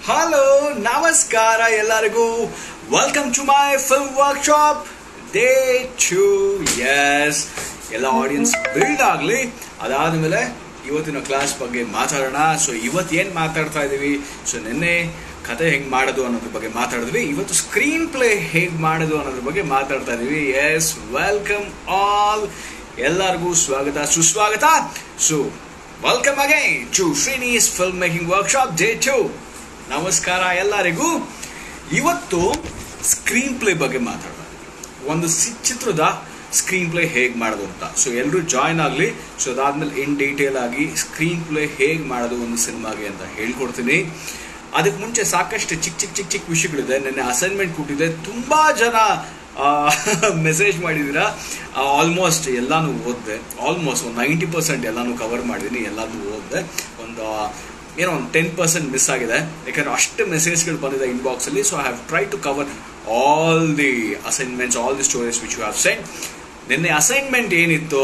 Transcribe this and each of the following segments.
Hello ನಮಸ್ಕಾರ ಎಲ್ಲರಿಗೂ. Welcome to my film workshop day 2. Yes, ಎಲ್ಲ ಆಡಿಯನ್ಸ್ ಬಿಲ್ಡ್ ಆಗಲಿ. ಅದಾದಮೇಲೆ ಇವತ್ತಿನ ಕ್ಲಾಸ್ ಬಗ್ಗೆ ಮಾತಾಡೋಣ. ಸೊ ಇವತ್ತು ಏನು ಮಾತಾಡ್ತಾ ಇದ್ದೀವಿ, ಸೊ ನಿನ್ನೆ ಕತೆ ಹೆಂಗೆ ಮಾಡೋದು ಅನ್ನೋದ್ರ ಬಗ್ಗೆ ಮಾತಾಡಿದ್ವಿ. ಇವತ್ತು ಸ್ಕ್ರೀನ್ ಪ್ಲೇ ಹೇಗೆ ಮಾಡೋದು ಅನ್ನೋದ್ರ ಬಗ್ಗೆ ಮಾತಾಡ್ತಾ ಇದ್ದೀವಿ. ಎಸ್, ವೆಲ್ಕಮ್ ಆಲ್, ಎಲ್ಲರಿಗೂ ಸ್ವಾಗತ ಸುಸ್ವಾಗತ. So welcome again to Shreeni's film making workshop day 2. ನಮಸ್ಕಾರ ಎಲ್ಲರಿಗೂ. ಇವತ್ತು ಸ್ಕ್ರೀನ್ ಪ್ಲೇ ಬಗ್ಗೆ ಮಾತಾಡೋಣ. ಒಂದು ಚಿತ್ರದ ಸ್ಕ್ರೀನ್ ಪ್ಲೇ ಹೇಗೆ ಮಾಡೋದು ಅಂತ. ಸೊ ಎಲ್ಲರೂ ಜಾಯ್ನ್ ಆಗಲಿ. ಸೊ ಅದಾದ್ಮೇಲೆ ಇನ್ ಡೀಟೇಲ್ ಆಗಿ ಸ್ಕ್ರೀನ್ ಪ್ಲೇ ಹೇಗೆ ಮಾಡೋದು ಒಂದು ಸಿನಿಮಾಗೆ ಅಂತ ಹೇಳ್ಕೊಡ್ತೀನಿ. ಅದಕ್ಕೆ ಮುಂಚೆ ಸಾಕಷ್ಟು ಚಿಕ್ಕ ವಿಷಯಗಳಿದೆ. ನೆನ್ನೆ ಅಸೈನ್ಮೆಂಟ್ ಕೊಟ್ಟಿದ್ದೆ, ತುಂಬಾ ಜನ ಮೆಸೇಜ್ ಮಾಡಿದ್ದೀರಾ. ಆಲ್ಮೋಸ್ಟ್ ಎಲ್ಲಾನು ಓದಿದೆ. ಆಲ್ಮೋಸ್ಟ್ ಒಂದು 90% ಎಲ್ಲಾನು ಕವರ್ ಮಾಡಿದ್ದೀನಿ, ಎಲ್ಲಾನು ಓದಿದೆ. ಒಂದು 10% ಮಿಸ್ ಆಗಿದೆ, ಯಾಕಂದ್ರೆ ಅಷ್ಟು ಮೆಸೇಜ್ಗಳು ಬಂದಿದೆ ಇನ್ಬಾಕ್ಸ್ ಅಲ್ಲಿ. So I have try to cover all the assignments, all the stories which you have send. ನಿನ್ನೆ ಅಸೈನ್ಮೆಂಟ್ ಏನಿತ್ತು,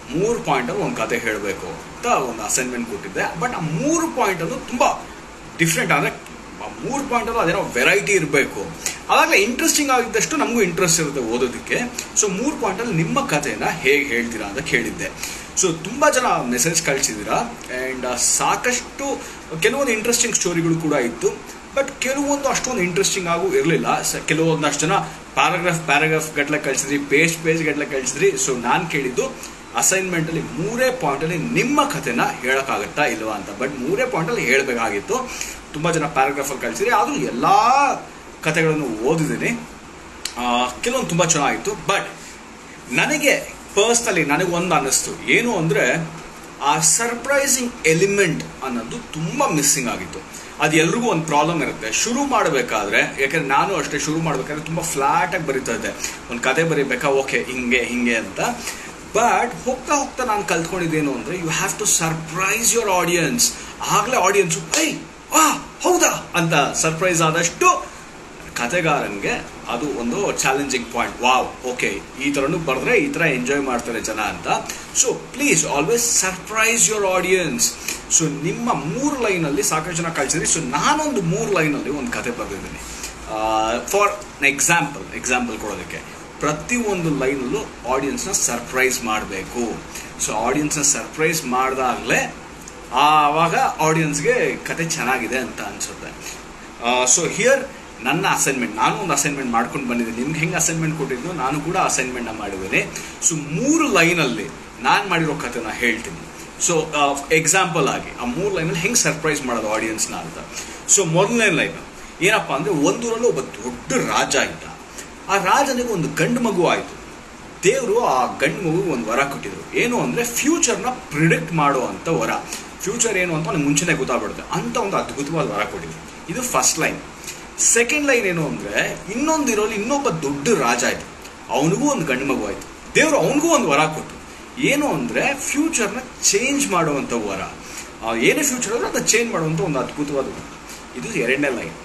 3 ಪಾಯಿಂಟಲ್ಲಿ ಒಂದು ಕತೆ ಹೇಳಬೇಕು ಅಂತ ಒಂದು ಅಸೈನ್ಮೆಂಟ್ ಕೊಟ್ಟಿದ್ದೆ. ಬಟ್ ಆ 3 ಪಾಯಿಂಟಲ್ಲೂ ತುಂಬಾ ಡಿಫ್ರೆಂಟ್. ಅಂದರೆ ಆ 3 ಪಾಯಿಂಟಲ್ಲೂ ಅದೇನೋ ವೆರೈಟಿ ಇರಬೇಕು. ಅವಾಗಲೇ ಇಂಟ್ರೆಸ್ಟಿಂಗ್ ಆಗಿದ್ದಷ್ಟು ನಮಗೂ ಇಂಟ್ರೆಸ್ಟ್ ಇರುತ್ತೆ ಓದೋದಕ್ಕೆ. ಸೊ 3 ಪಾಯಿಂಟಲ್ಲಿ ನಿಮ್ಮ ಕಥೆನ ಹೇಗೆ ಹೇಳ್ತೀರಾ ಅಂತ ಕೇಳಿದ್ದೆ. ಸೊ ತುಂಬ ಜನ ಮೆಸೇಜ್ ಕಳಿಸಿದ್ದೀರಾ. ಆ್ಯಂಡ್ ಸಾಕಷ್ಟು ಕೆಲವೊಂದು ಇಂಟ್ರೆಸ್ಟಿಂಗ್ ಸ್ಟೋರಿಗಳು ಕೂಡ ಇತ್ತು. ಬಟ್ ಕೆಲವೊಂದು ಅಷ್ಟೊಂದು ಇಂಟ್ರೆಸ್ಟಿಂಗ್ ಆಗೂ ಇರಲಿಲ್ಲ. ಕೆಲವೊಂದಷ್ಟು ಜನ ಪ್ಯಾರಾಗ್ರಾಫ್ ಗಟ್ಟಲೆ ಕಳಿಸಿದ್ರಿ, ಪೇಜ್ ಗಟ್ಟಲೆ ಕಳಿಸಿದ್ರಿ. ಸೊ ನಾನು ಕೇಳಿದ್ದು ಅಸೈನ್ಮೆಂಟಲ್ಲಿ 3 ಪಾಯಿಂಟಲ್ಲಿ ನಿಮ್ಮ ಕಥೆನ ಹೇಳೋಕ್ಕಾಗತ್ತಾ ಇಲ್ವಾ ಅಂತ. ಬಟ್ 3 ಪಾಯಿಂಟಲ್ಲಿ ಹೇಳಬೇಕಾಗಿತ್ತು. ತುಂಬ ಜನ ಪ್ಯಾರಾಗ್ರಾಫಲ್ಲಿ ಕಳಿಸಿದ್ರಿ. ಆದರೂ ಎಲ್ಲ ಕಥೆಗಳನ್ನು ಓದಿದ್ದೀನಿ. ಕೆಲವೊಂದು ತುಂಬ ಚೆನ್ನಾಗಿತ್ತು. ಬಟ್ ನನಗೆ ಪರ್ಸ್ನಲಿ ನನಗೊಂದು ಅನ್ನಿಸ್ತು, ಏನು ಅಂದರೆ ಆ ಸರ್ಪ್ರೈಸಿಂಗ್ ಎಲಿಮೆಂಟ್ ಅನ್ನೋದು ತುಂಬ ಮಿಸ್ಸಿಂಗ್ ಆಗಿತ್ತು. ಅದು ಎಲ್ರಿಗೂ ಒಂದು ಪ್ರಾಬ್ಲಮ್ ಇರುತ್ತೆ ಶುರು ಮಾಡಬೇಕಾದ್ರೆ. ಯಾಕಂದ್ರೆ ನಾನು ಅಷ್ಟೇ ಶುರು ಮಾಡಬೇಕಾದ್ರೆ ತುಂಬ ಫ್ಲಾಟಾಗಿ ಬರೀತಾ ಇದ್ದೆ. ಒಂದು ಕತೆ ಬರೀಬೇಕಾ, ಓಕೆ ಹಿಂಗೆ ಅಂತ. ಬಟ್ ಹೋಗ್ತಾ ನಾನು ಕಲ್ತ್ಕೊಂಡಿದ್ದೇನು ಅಂದರೆ, you have to surprise your audience. ಆಗಲೇ ಆಡಿಯನ್ಸು ಹೌದಾ ಅಂತ ಸರ್ಪ್ರೈಸ್ ಆದಷ್ಟು ಕತೆಗಾರನಿಗೆ ಅದು ಒಂದು ಚಾಲೆಂಜಿಂಗ್ ಪಾಯಿಂಟ್. ವಾವ್, ಓಕೆ, ಈ ಥರನೂ ಬರೆದ್ರೆ ಈ ಥರ ಎಂಜಾಯ್ ಮಾಡ್ತಾರೆ ಜನ ಅಂತ. So please always surprise your audience. So ನಿಮ್ಮ 3 ಲೈನಲ್ಲಿ ಸಾಕಷ್ಟು ಜನ ಕಳಿಸಿದ್ರಿ. ಸೊ ನಾನೊಂದು 3 ಲೈನಲ್ಲಿ ಒಂದು ಕತೆ ಬರೆದಿದ್ದೀನಿ. ಫಾರ್ ಎಕ್ಸಾಂಪಲ್ ಕೊಡೋದಕ್ಕೆ, ಪ್ರತಿಯೊಂದು ಲೈನಲ್ಲೂ ಆಡಿಯನ್ಸ್ನ ಸರ್ಪ್ರೈಸ್ ಮಾಡಬೇಕು. ಸೊ ಆಡಿಯನ್ಸ್ನ ಸರ್ಪ್ರೈಸ್ ಮಾಡಿದಾಗಲೇ ಆವಾಗ ಆಡಿಯನ್ಸ್ಗೆ ಕತೆ ಚೆನ್ನಾಗಿದೆ ಅಂತ ಅನಿಸುತ್ತೆ. ಸೊ ಹಿಯರ್ ನನ್ನ ಅಸೈನ್ಮೆಂಟ್, ನಾನು ಒಂದು ಅಸೈನ್ಮೆಂಟ್ ಮಾಡ್ಕೊಂಡು ಬಂದಿದ್ದೀನಿ. ನಿಮ್ಗೆ ಹೆಂಗೆ ಅಸೈನ್ಮೆಂಟ್ ಕೊಟ್ಟಿದ್ದು, ನಾನು ಕೂಡ ಅಸೈನ್ಮೆಂಟ್ನ ಮಾಡಿದ್ದೀನಿ. ಸೊ 3 ಲೈನಲ್ಲಿ ನಾನು ಮಾಡಿರೋ ಕಥೆನ ಹೇಳ್ತೀನಿ. ಸೊ ಎಕ್ಸಾಂಪಲ್ ಆಗಿ ಆ 3 ಲೈನಲ್ಲಿ ಹೆಂಗೆ ಸರ್ಪ್ರೈಸ್ ಮಾಡೋದು ಆಡಿಯನ್ಸ್ನ ಅಂತ. ಸೊ ಮೊದಲನೇ ಲೈನ್ ಏನಪ್ಪ ಅಂದರೆ, ಒಂದೂರಲ್ಲಿ ಒಬ್ಬ ದೊಡ್ಡ ರಾಜ ಇದ್ದ. ಆ ರಾಜನಿಗೆ ಒಂದು ಗಂಡು ಮಗು ಆಯಿತು. ದೇವರು ಆ ಗಂಡು ಮಗುಗೆ ಒಂದು ವರ ಕೊಟ್ಟಿದ್ರು. ಏನು ಅಂದರೆ ಫ್ಯೂಚರ್ನ ಪ್ರಿಡಿಕ್ಟ್ ಮಾಡೋ ಅಂಥ ವರ. ಫ್ಯೂಚರ್ ಏನು ಅಂತ ನನಗೆ ಮುಂಚೆನೇ ಗೊತ್ತಾಗ್ಬಿಡುತ್ತೆ ಅಂತ ಒಂದು ಅದ್ಭುತವಾದ ವರ ಕೊಟ್ಟಿದ್ರು. ಇದು ಫಸ್ಟ್ ಲೈನ್. ಸೆಕೆಂಡ್ ಲೈನ್ ಏನು ಅಂದರೆ, ಇನ್ನೊಂದಿರೋಲ್ಲಿ ಇನ್ನೊಬ್ಬ ದೊಡ್ಡ ರಾಜ ಆಯಿತು. ಅವನಿಗೂ ಒಂದು ಗಂಡು ಮಗು ಆಯಿತು. ದೇವರು ಅವನಿಗೂ ಒಂದು ವರ ಕೊಟ್ಟು, ಏನು ಅಂದರೆ ಫ್ಯೂಚರ್ನ ಚೇಂಜ್ ಮಾಡುವಂಥ ವರ. ಏನೇ ಫ್ಯೂಚರ್ ಆದರೆ ಅದನ್ನ ಚೇಂಜ್ ಮಾಡುವಂಥ ಒಂದು ಅದ್ಭುತವಾದ ವರ. ಇದು 2ನೇ ಲೈನ್.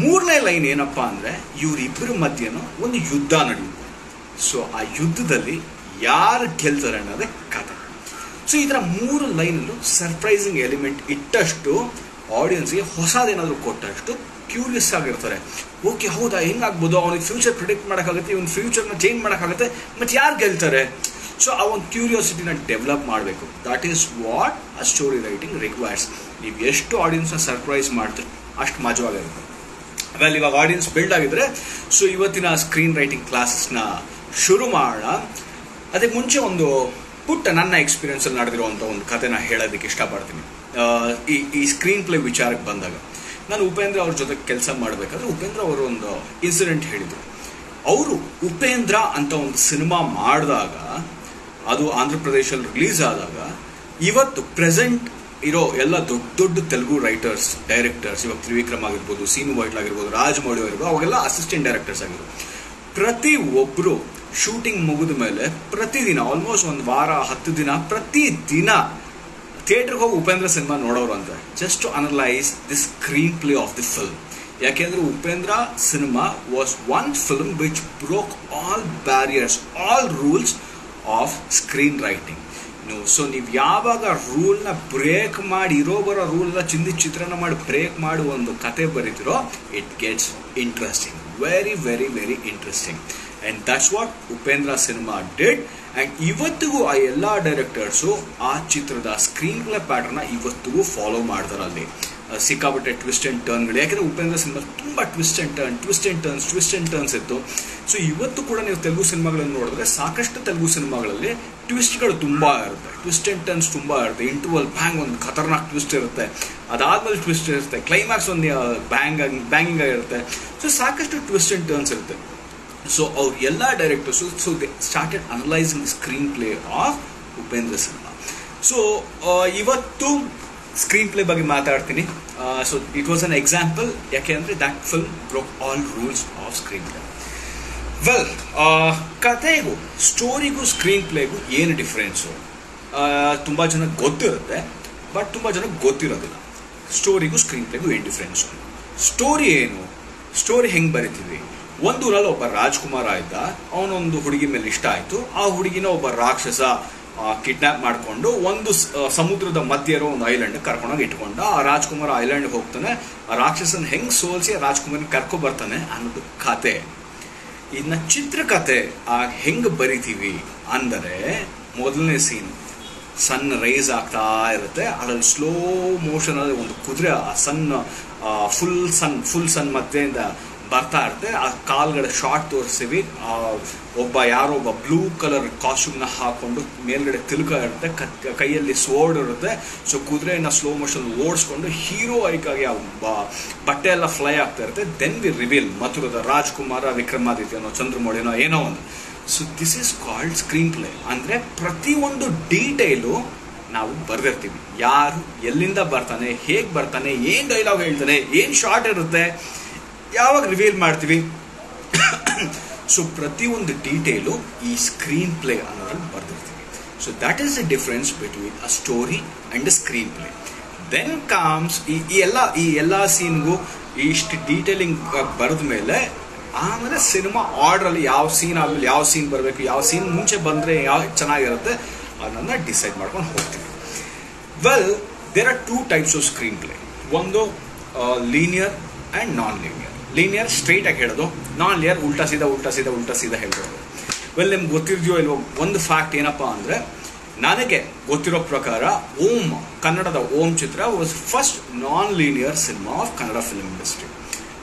3ನೇ ಲೈನ್ ಏನಪ್ಪ ಅಂದರೆ, ಇವರಿಬ್ಬರ ಮಧ್ಯೆನೂ ಒಂದು ಯುದ್ಧ ನಡೆಯುತ್ತೆ. ಸೊ ಆ ಯುದ್ಧದಲ್ಲಿ ಯಾರು ಗೆಲ್ತಾರೆ ಅನ್ನೋದೇ ಕಥೆ. ಸೊ ಈ ಥರ 3 ಲೈನಲ್ಲೂ ಸರ್ಪ್ರೈಸಿಂಗ್ ಎಲಿಮೆಂಟ್ ಇಟ್ಟಷ್ಟು ಆಡಿಯನ್ಸ್ಗೆ ಹೊಸದೇನಾದರೂ ಕೊಟ್ಟಷ್ಟು ಕ್ಯೂರಿಯಸ್ ಆಗಿರ್ತಾರೆ. ಓಕೆ, ಹೌದಾ, ಹೆಂಗಾಗ್ಬೋದು, ಅವನಿಗೆ ಫ್ಯೂಚರ್ ಪ್ರಿಡಿಕ್ಟ್ ಮಾಡೋಕ್ಕಾಗುತ್ತೆ, ಇವನು ಫ್ಯೂಚರ್ನ ಚೇಂಜ್ ಮಾಡೋಕ್ಕಾಗುತ್ತೆ, ಮತ್ತು ಯಾರು ಗೆಲ್ತಾರೆ. ಸೊ ಆ ಒಂದು ಕ್ಯೂರಿಯಾಸಿಟಿನ ಡೆವಲಪ್ ಮಾಡಬೇಕು. That is what a story writing requires. ನೀವು ಎಷ್ಟು ಆಡಿಯನ್ಸ್ನ ಸರ್ಪ್ರೈಸ್ ಮಾಡ್ತೀರಿ ಅಷ್ಟು ಮಜವಾಗಿರುತ್ತೆ. ಆಮೇಲೆ ಇವಾಗ ಆಡಿಯನ್ಸ್ ಬಿಲ್ಡ್ ಆಗಿದ್ರೆ, ಸೊ ಇವತ್ತಿನ ಸ್ಕ್ರೀನ್ ರೈಟಿಂಗ್ ಕ್ಲಾಸಸ್ನ ಶುರು ಮಾಡೋಣ. ಅದಕ್ಕೆ ಮುಂಚೆ ಒಂದು ಪುಟ್ಟ ನನ್ನ ಎಕ್ಸ್ಪೀರಿಯನ್ಸಲ್ಲಿ ನಡೆದಿರುವಂಥ ಒಂದು ಕಥೆನ ಹೇಳೋದಕ್ಕೆ ಇಷ್ಟಪಡ್ತೀನಿ. ಈ ಸ್ಕ್ರೀನ್ ಪ್ಲೇ ವಿಚಾರಕ್ಕೆ ಬಂದಾಗ, ನಾನು ಉಪೇಂದ್ರ ಅವ್ರ ಜೊತೆ ಕೆಲಸ ಮಾಡಬೇಕಾದ್ರೆ ಉಪೇಂದ್ರ ಅವರು ಒಂದು ಇನ್ಸಿಡೆಂಟ್ ಹೇಳಿದರು. ಅವರು ಉಪೇಂದ್ರ ಅಂತ ಒಂದು ಸಿನಿಮಾ ಮಾಡಿದಾಗ, ಅದು ಆಂಧ್ರ ಪ್ರದೇಶಲ್ಲಿ ರಿಲೀಸ್ ಆದಾಗ, ಇವತ್ತು ಪ್ರೆಸೆಂಟ್ ಇರೋ ಎಲ್ಲ ದೊಡ್ಡ ತೆಲುಗು ರೈಟರ್ಸ್, ಡೈರೆಕ್ಟರ್ಸ್, ಇವಾಗ ತ್ರಿವಿಕ್ರಮ್ ಆಗಿರ್ಬೋದು, ಸೀನು ವೈಟ್ಲ್ ಆಗಿರ್ಬೋದು, ರಾಜಮೌಳಿ ಆಗಿರ್ಬೋದು, ಅವಾಗೆಲ್ಲ ಅಸಿಸ್ಟೆಂಟ್ ಡೈರೆಕ್ಟರ್ಸ್ ಆಗಿರ್ಬೋದು. ಪ್ರತಿಯೊಬ್ಬರು ಶೂಟಿಂಗ್ ಮುಗಿದ ಮೇಲೆ ಪ್ರತಿದಿನ, ಆಲ್ಮೋಸ್ಟ್ ಒಂದು ವಾರ 10 ದಿನ, ಪ್ರತಿದಿನ ಥಿಯೇಟ್ರಿಗೆ ಹೋಗಿ ಉಪೇಂದ್ರ ಸಿನಿಮಾ ನೋಡೋರು ಅಂತ, just to analyse the screenplay of the film. ಯಾಕೆಂದ್ರೆ Upendra cinema was one film which broke all barriers, all rules of screenwriting. So ನೀವು ಯಾವಾಗ ರೂಲ್ನ ಬ್ರೇಕ್ ಮಾಡಿ ಇರೋ ಬರೋ ರೂಲ್ನ ಚಿತ್ರಣ ಮಾಡಿ ಬ್ರೇಕ್ ಮಾಡಿ ಒಂದು ಕತೆ ಬರೀತಿರೋ it gets interesting, very very very interesting. And that's what Upendra cinema did. And ಇವತ್ತಿಗೂ ಆ ಎಲ್ಲ ಡೈರೆಕ್ಟರ್ಸು ಆ ಚಿತ್ರದ ಸ್ಕ್ರೀನ್ ಪ್ಲೇ ಪ್ಯಾಟರ್ನ ಇವತ್ತಿಗೂ ಫಾಲೋ ಮಾಡ್ತಾರೆ. ಅಲ್ಲಿ ಸಿಕ್ಕಾಪಟ್ಟೆ ಟ್ವಿಸ್ಟ್ ಆ್ಯಂಡ್ ಟರ್ನ್ಗಳು, ಯಾಕೆಂದರೆ ಉಪೇಂದ್ರ ಸಿನಿಮಾ ತುಂಬ ಟ್ವಿಸ್ಟ್ ಆ್ಯಂಡ್ ಟರ್ನ್ಸ್ ಇತ್ತು. ಸೊ ಇವತ್ತು ಕೂಡ ನೀವು ತೆಲುಗು ಸಿನಿಮಾಗಳನ್ನು ನೋಡಿದ್ರೆ ಸಾಕಷ್ಟು ತೆಲುಗು ಸಿನಿಮಾಗಳಲ್ಲಿ ಟ್ವಿಸ್ಟ್ಗಳು ತುಂಬ ಇರುತ್ತೆ, ಟ್ವಿಸ್ಟ್ ಆ್ಯಂಡ್ ಟರ್ನ್ಸ್ ತುಂಬ ಇರುತ್ತೆ. ಇಂಟರ್ವಲ್ ಬ್ಯಾಂಗ್ ಒಂದು ಖತರ್ನಾಕ್ ಟ್ವಿಸ್ಟ್ ಇರುತ್ತೆ, ಅದಾದ್ಮೇಲೆ ಟ್ವಿಸ್ಟ್ ಇರುತ್ತೆ, ಕ್ಲೈಮ್ಯಾಕ್ಸ್ ಒಂದು ಬ್ಯಾಂಗಿಂಗ್ ಆಗಿರುತ್ತೆ. ಸೊ ಸಾಕಷ್ಟು ಟ್ವಿಸ್ಟ್ ಆ್ಯಂಡ್ ಟರ್ನ್ಸ್ ಇರುತ್ತೆ. ಸೊ ಅವ್ರು ಎಲ್ಲ directors so they started analysing screenplay of Upendra cinema. So ಇವತ್ತು ಸ್ಕ್ರೀನ್ ಪ್ಲೇ ಬಗ್ಗೆ ಮಾತಾಡ್ತೀನಿ. So it was an example, ಯಾಕೆ ಅಂದರೆ that film broke all rules of screen play. Well, ಕಥೆಗೂ ಸ್ಟೋರಿಗೂ ಸ್ಕ್ರೀನ್ ಪ್ಲೇಗೂ ಏನು ಡಿಫ್ರೆನ್ಸು? ತುಂಬ ಜನಕ್ಕೆ ಗೊತ್ತಿರುತ್ತೆ, ಬಟ್ ತುಂಬ ಜನಕ್ಕೆ ಗೊತ್ತಿರೋದಿಲ್ಲ. ಸ್ಟೋರಿಗೂ ಸ್ಕ್ರೀನ್ ಪ್ಲೇಗೂ ಏನು ಡಿಫ್ರೆನ್ಸು? ಸ್ಟೋರಿ ಏನು? ಸ್ಟೋರಿ ಹೆಂಗೆ ಬರಿತೀವಿ? ಒಂದು ಊರಲ್ಲಿ ಒಬ್ಬ ರಾಜ್ಕುಮಾರ ಇದ್ದ, ಅವನೊಂದು ಹುಡುಗಿ ಮೇಲೆ ಇಷ್ಟ ಆಯಿತು. ಆ ಹುಡುಗಿನ ಒಬ್ಬ ರಾಕ್ಷಸ ಕಿಡ್ನಾಪ್ ಮಾಡಿಕೊಂಡು ಒಂದು ಸಮುದ್ರದ ಮಧ್ಯೆ ಇರೋ ಒಂದು ಐಲ್ಯಾಂಡ್ ಕರ್ಕೊಂಡೋಗಿ ಇಟ್ಕೊಂಡ. ಆ ರಾಜ್ಕುಮಾರ ಐಲ್ಯಾಂಡ್ ಹೋಗ್ತಾನೆ, ಆ ರಾಕ್ಷಸನ ಹೆಂಗೆ ಸೋಲಿಸಿ ಆ ರಾಜ್ಕುಮಾರನ ಕರ್ಕೊ ಬರ್ತಾನೆ ಅನ್ನೋದು ಕತೆ. ಇನ್ನು ಚಿತ್ರಕಥೆ ಹೆಂಗೆ ಬರಿತೀವಿ ಅಂದರೆ, ಮೊದಲನೇ ಸೀನ್ ಸನ್ ರೈಸ್ ಆಗ್ತಾ ಇರುತ್ತೆ, ಅದರಲ್ಲಿ ಸ್ಲೋ ಮೋಷನ್ ಅಲ್ಲಿ ಒಂದು ಕುದುರೆ ಆ ಫುಲ್ ಸನ್ ಮಧ್ಯೆಯಿಂದ ಬರ್ತಾ ಇರುತ್ತೆ. ಆ ಕಾಲ್ಗಳ ಶಾರ್ಟ್ ತೋರಿಸ್ತೀವಿ. ಯಾರೋ ಒಬ್ಬ ಬ್ಲೂ ಕಲರ್ ಕಾಸ್ಟ್ಯೂಮ್ನ ಹಾಕೊಂಡು ಮೇಲ್ಗಡೆ ತಿಲಕ ಇರುತ್ತೆ, ಕೈಯಲ್ಲಿ ಸ್ವೋರ್ಡ್ ಇರುತ್ತೆ. ಸೊ ಕುದುರೆನ ಸ್ಲೋ ಮೋಷನ್ ಓಡಿಸ್ಕೊಂಡು ಹೀರೋಯಿಕ್ ಆಗಿ ಬಟ್ಟೆ ಎಲ್ಲ ಫ್ಲೈ ಆಗ್ತಾ ಇರುತ್ತೆ. ದೆನ್ ವಿ ರಿವೀಲ್ ಮಥುರದ ರಾಜ್ಕುಮಾರ ವಿಕ್ರಮಾದಿತ್ಯನೋ ಚಂದ್ರಮೌಳಿನೋ ಏನೋ ಒಂದು. So this is called screen play. ಅಂದರೆ ಪ್ರತಿಯೊಂದು ಡೀಟೇಲು ನಾವು ಬರೆದಿರ್ತೀವಿ. ಯಾರು ಎಲ್ಲಿಂದ ಬರ್ತಾನೆ, ಹೇಗೆ ಬರ್ತಾನೆ, ಏನು ಡೈಲಾಗ್ ಹೇಳ್ತಾನೆ, ಏನು ಶಾರ್ಟ್ ಇರುತ್ತೆ, ಯಾವಾಗ ರಿವೀಲ್ ಮಾಡ್ತೀವಿ. ಸೊ ಪ್ರತಿಯೊಂದು ಡೀಟೇಲು ಈ ಸ್ಕ್ರೀನ್ ಪ್ಲೇ ಅನ್ನೋದ್ರಲ್ಲಿ ಬರೆದಿರ್ತೀವಿ. So that is the difference between a story and a screenplay. Then comes ಈ ಎಲ್ಲ ಸೀನ್ಗೂ ಇಷ್ಟು ಡೀಟೇಲಿಂಗ್ ಬರೆದ ಮೇಲೆ ಆಮೇಲೆ ಸಿನಿಮಾ ಆರ್ಡ್ರಲ್ಲಿ ಯಾವ ಸೀನ್ ಆದಮೇಲೆ ಯಾವ ಸೀನ್ ಬರಬೇಕು, ಯಾವ ಸೀನ್ ಮುಂಚೆ ಬಂದರೆ ಯಾವ ಚೆನ್ನಾಗಿರುತ್ತೆ ಅದನ್ನು ಡಿಸೈಡ್ ಮಾಡ್ಕೊಂಡು ಹೋಗ್ತೀವಿ. Well, there are two types of screen play. ಒಂದು linear and non linear. Linear straight ಆಗಿ ಹೇಳೋದು, ನಾನ್ ಲೀನಿಯರ್ ಉಲ್ಟಾ ಸೀದಾ ಹೇಳೋದು. ವೆಲ್, ನಿಮ್ಗೆ ಗೊತ್ತಿದೆಯೋ ಇಲ್ವೋ ಒಂದು ಫ್ಯಾಕ್ಟ್ ಏನಪ್ಪ ಅಂದರೆ, ನನಗೆ ಗೊತ್ತಿರೋ ಪ್ರಕಾರ ಕನ್ನಡದ ಓಂ ಚಿತ್ರ was first non linear cinema of Kannada film industry.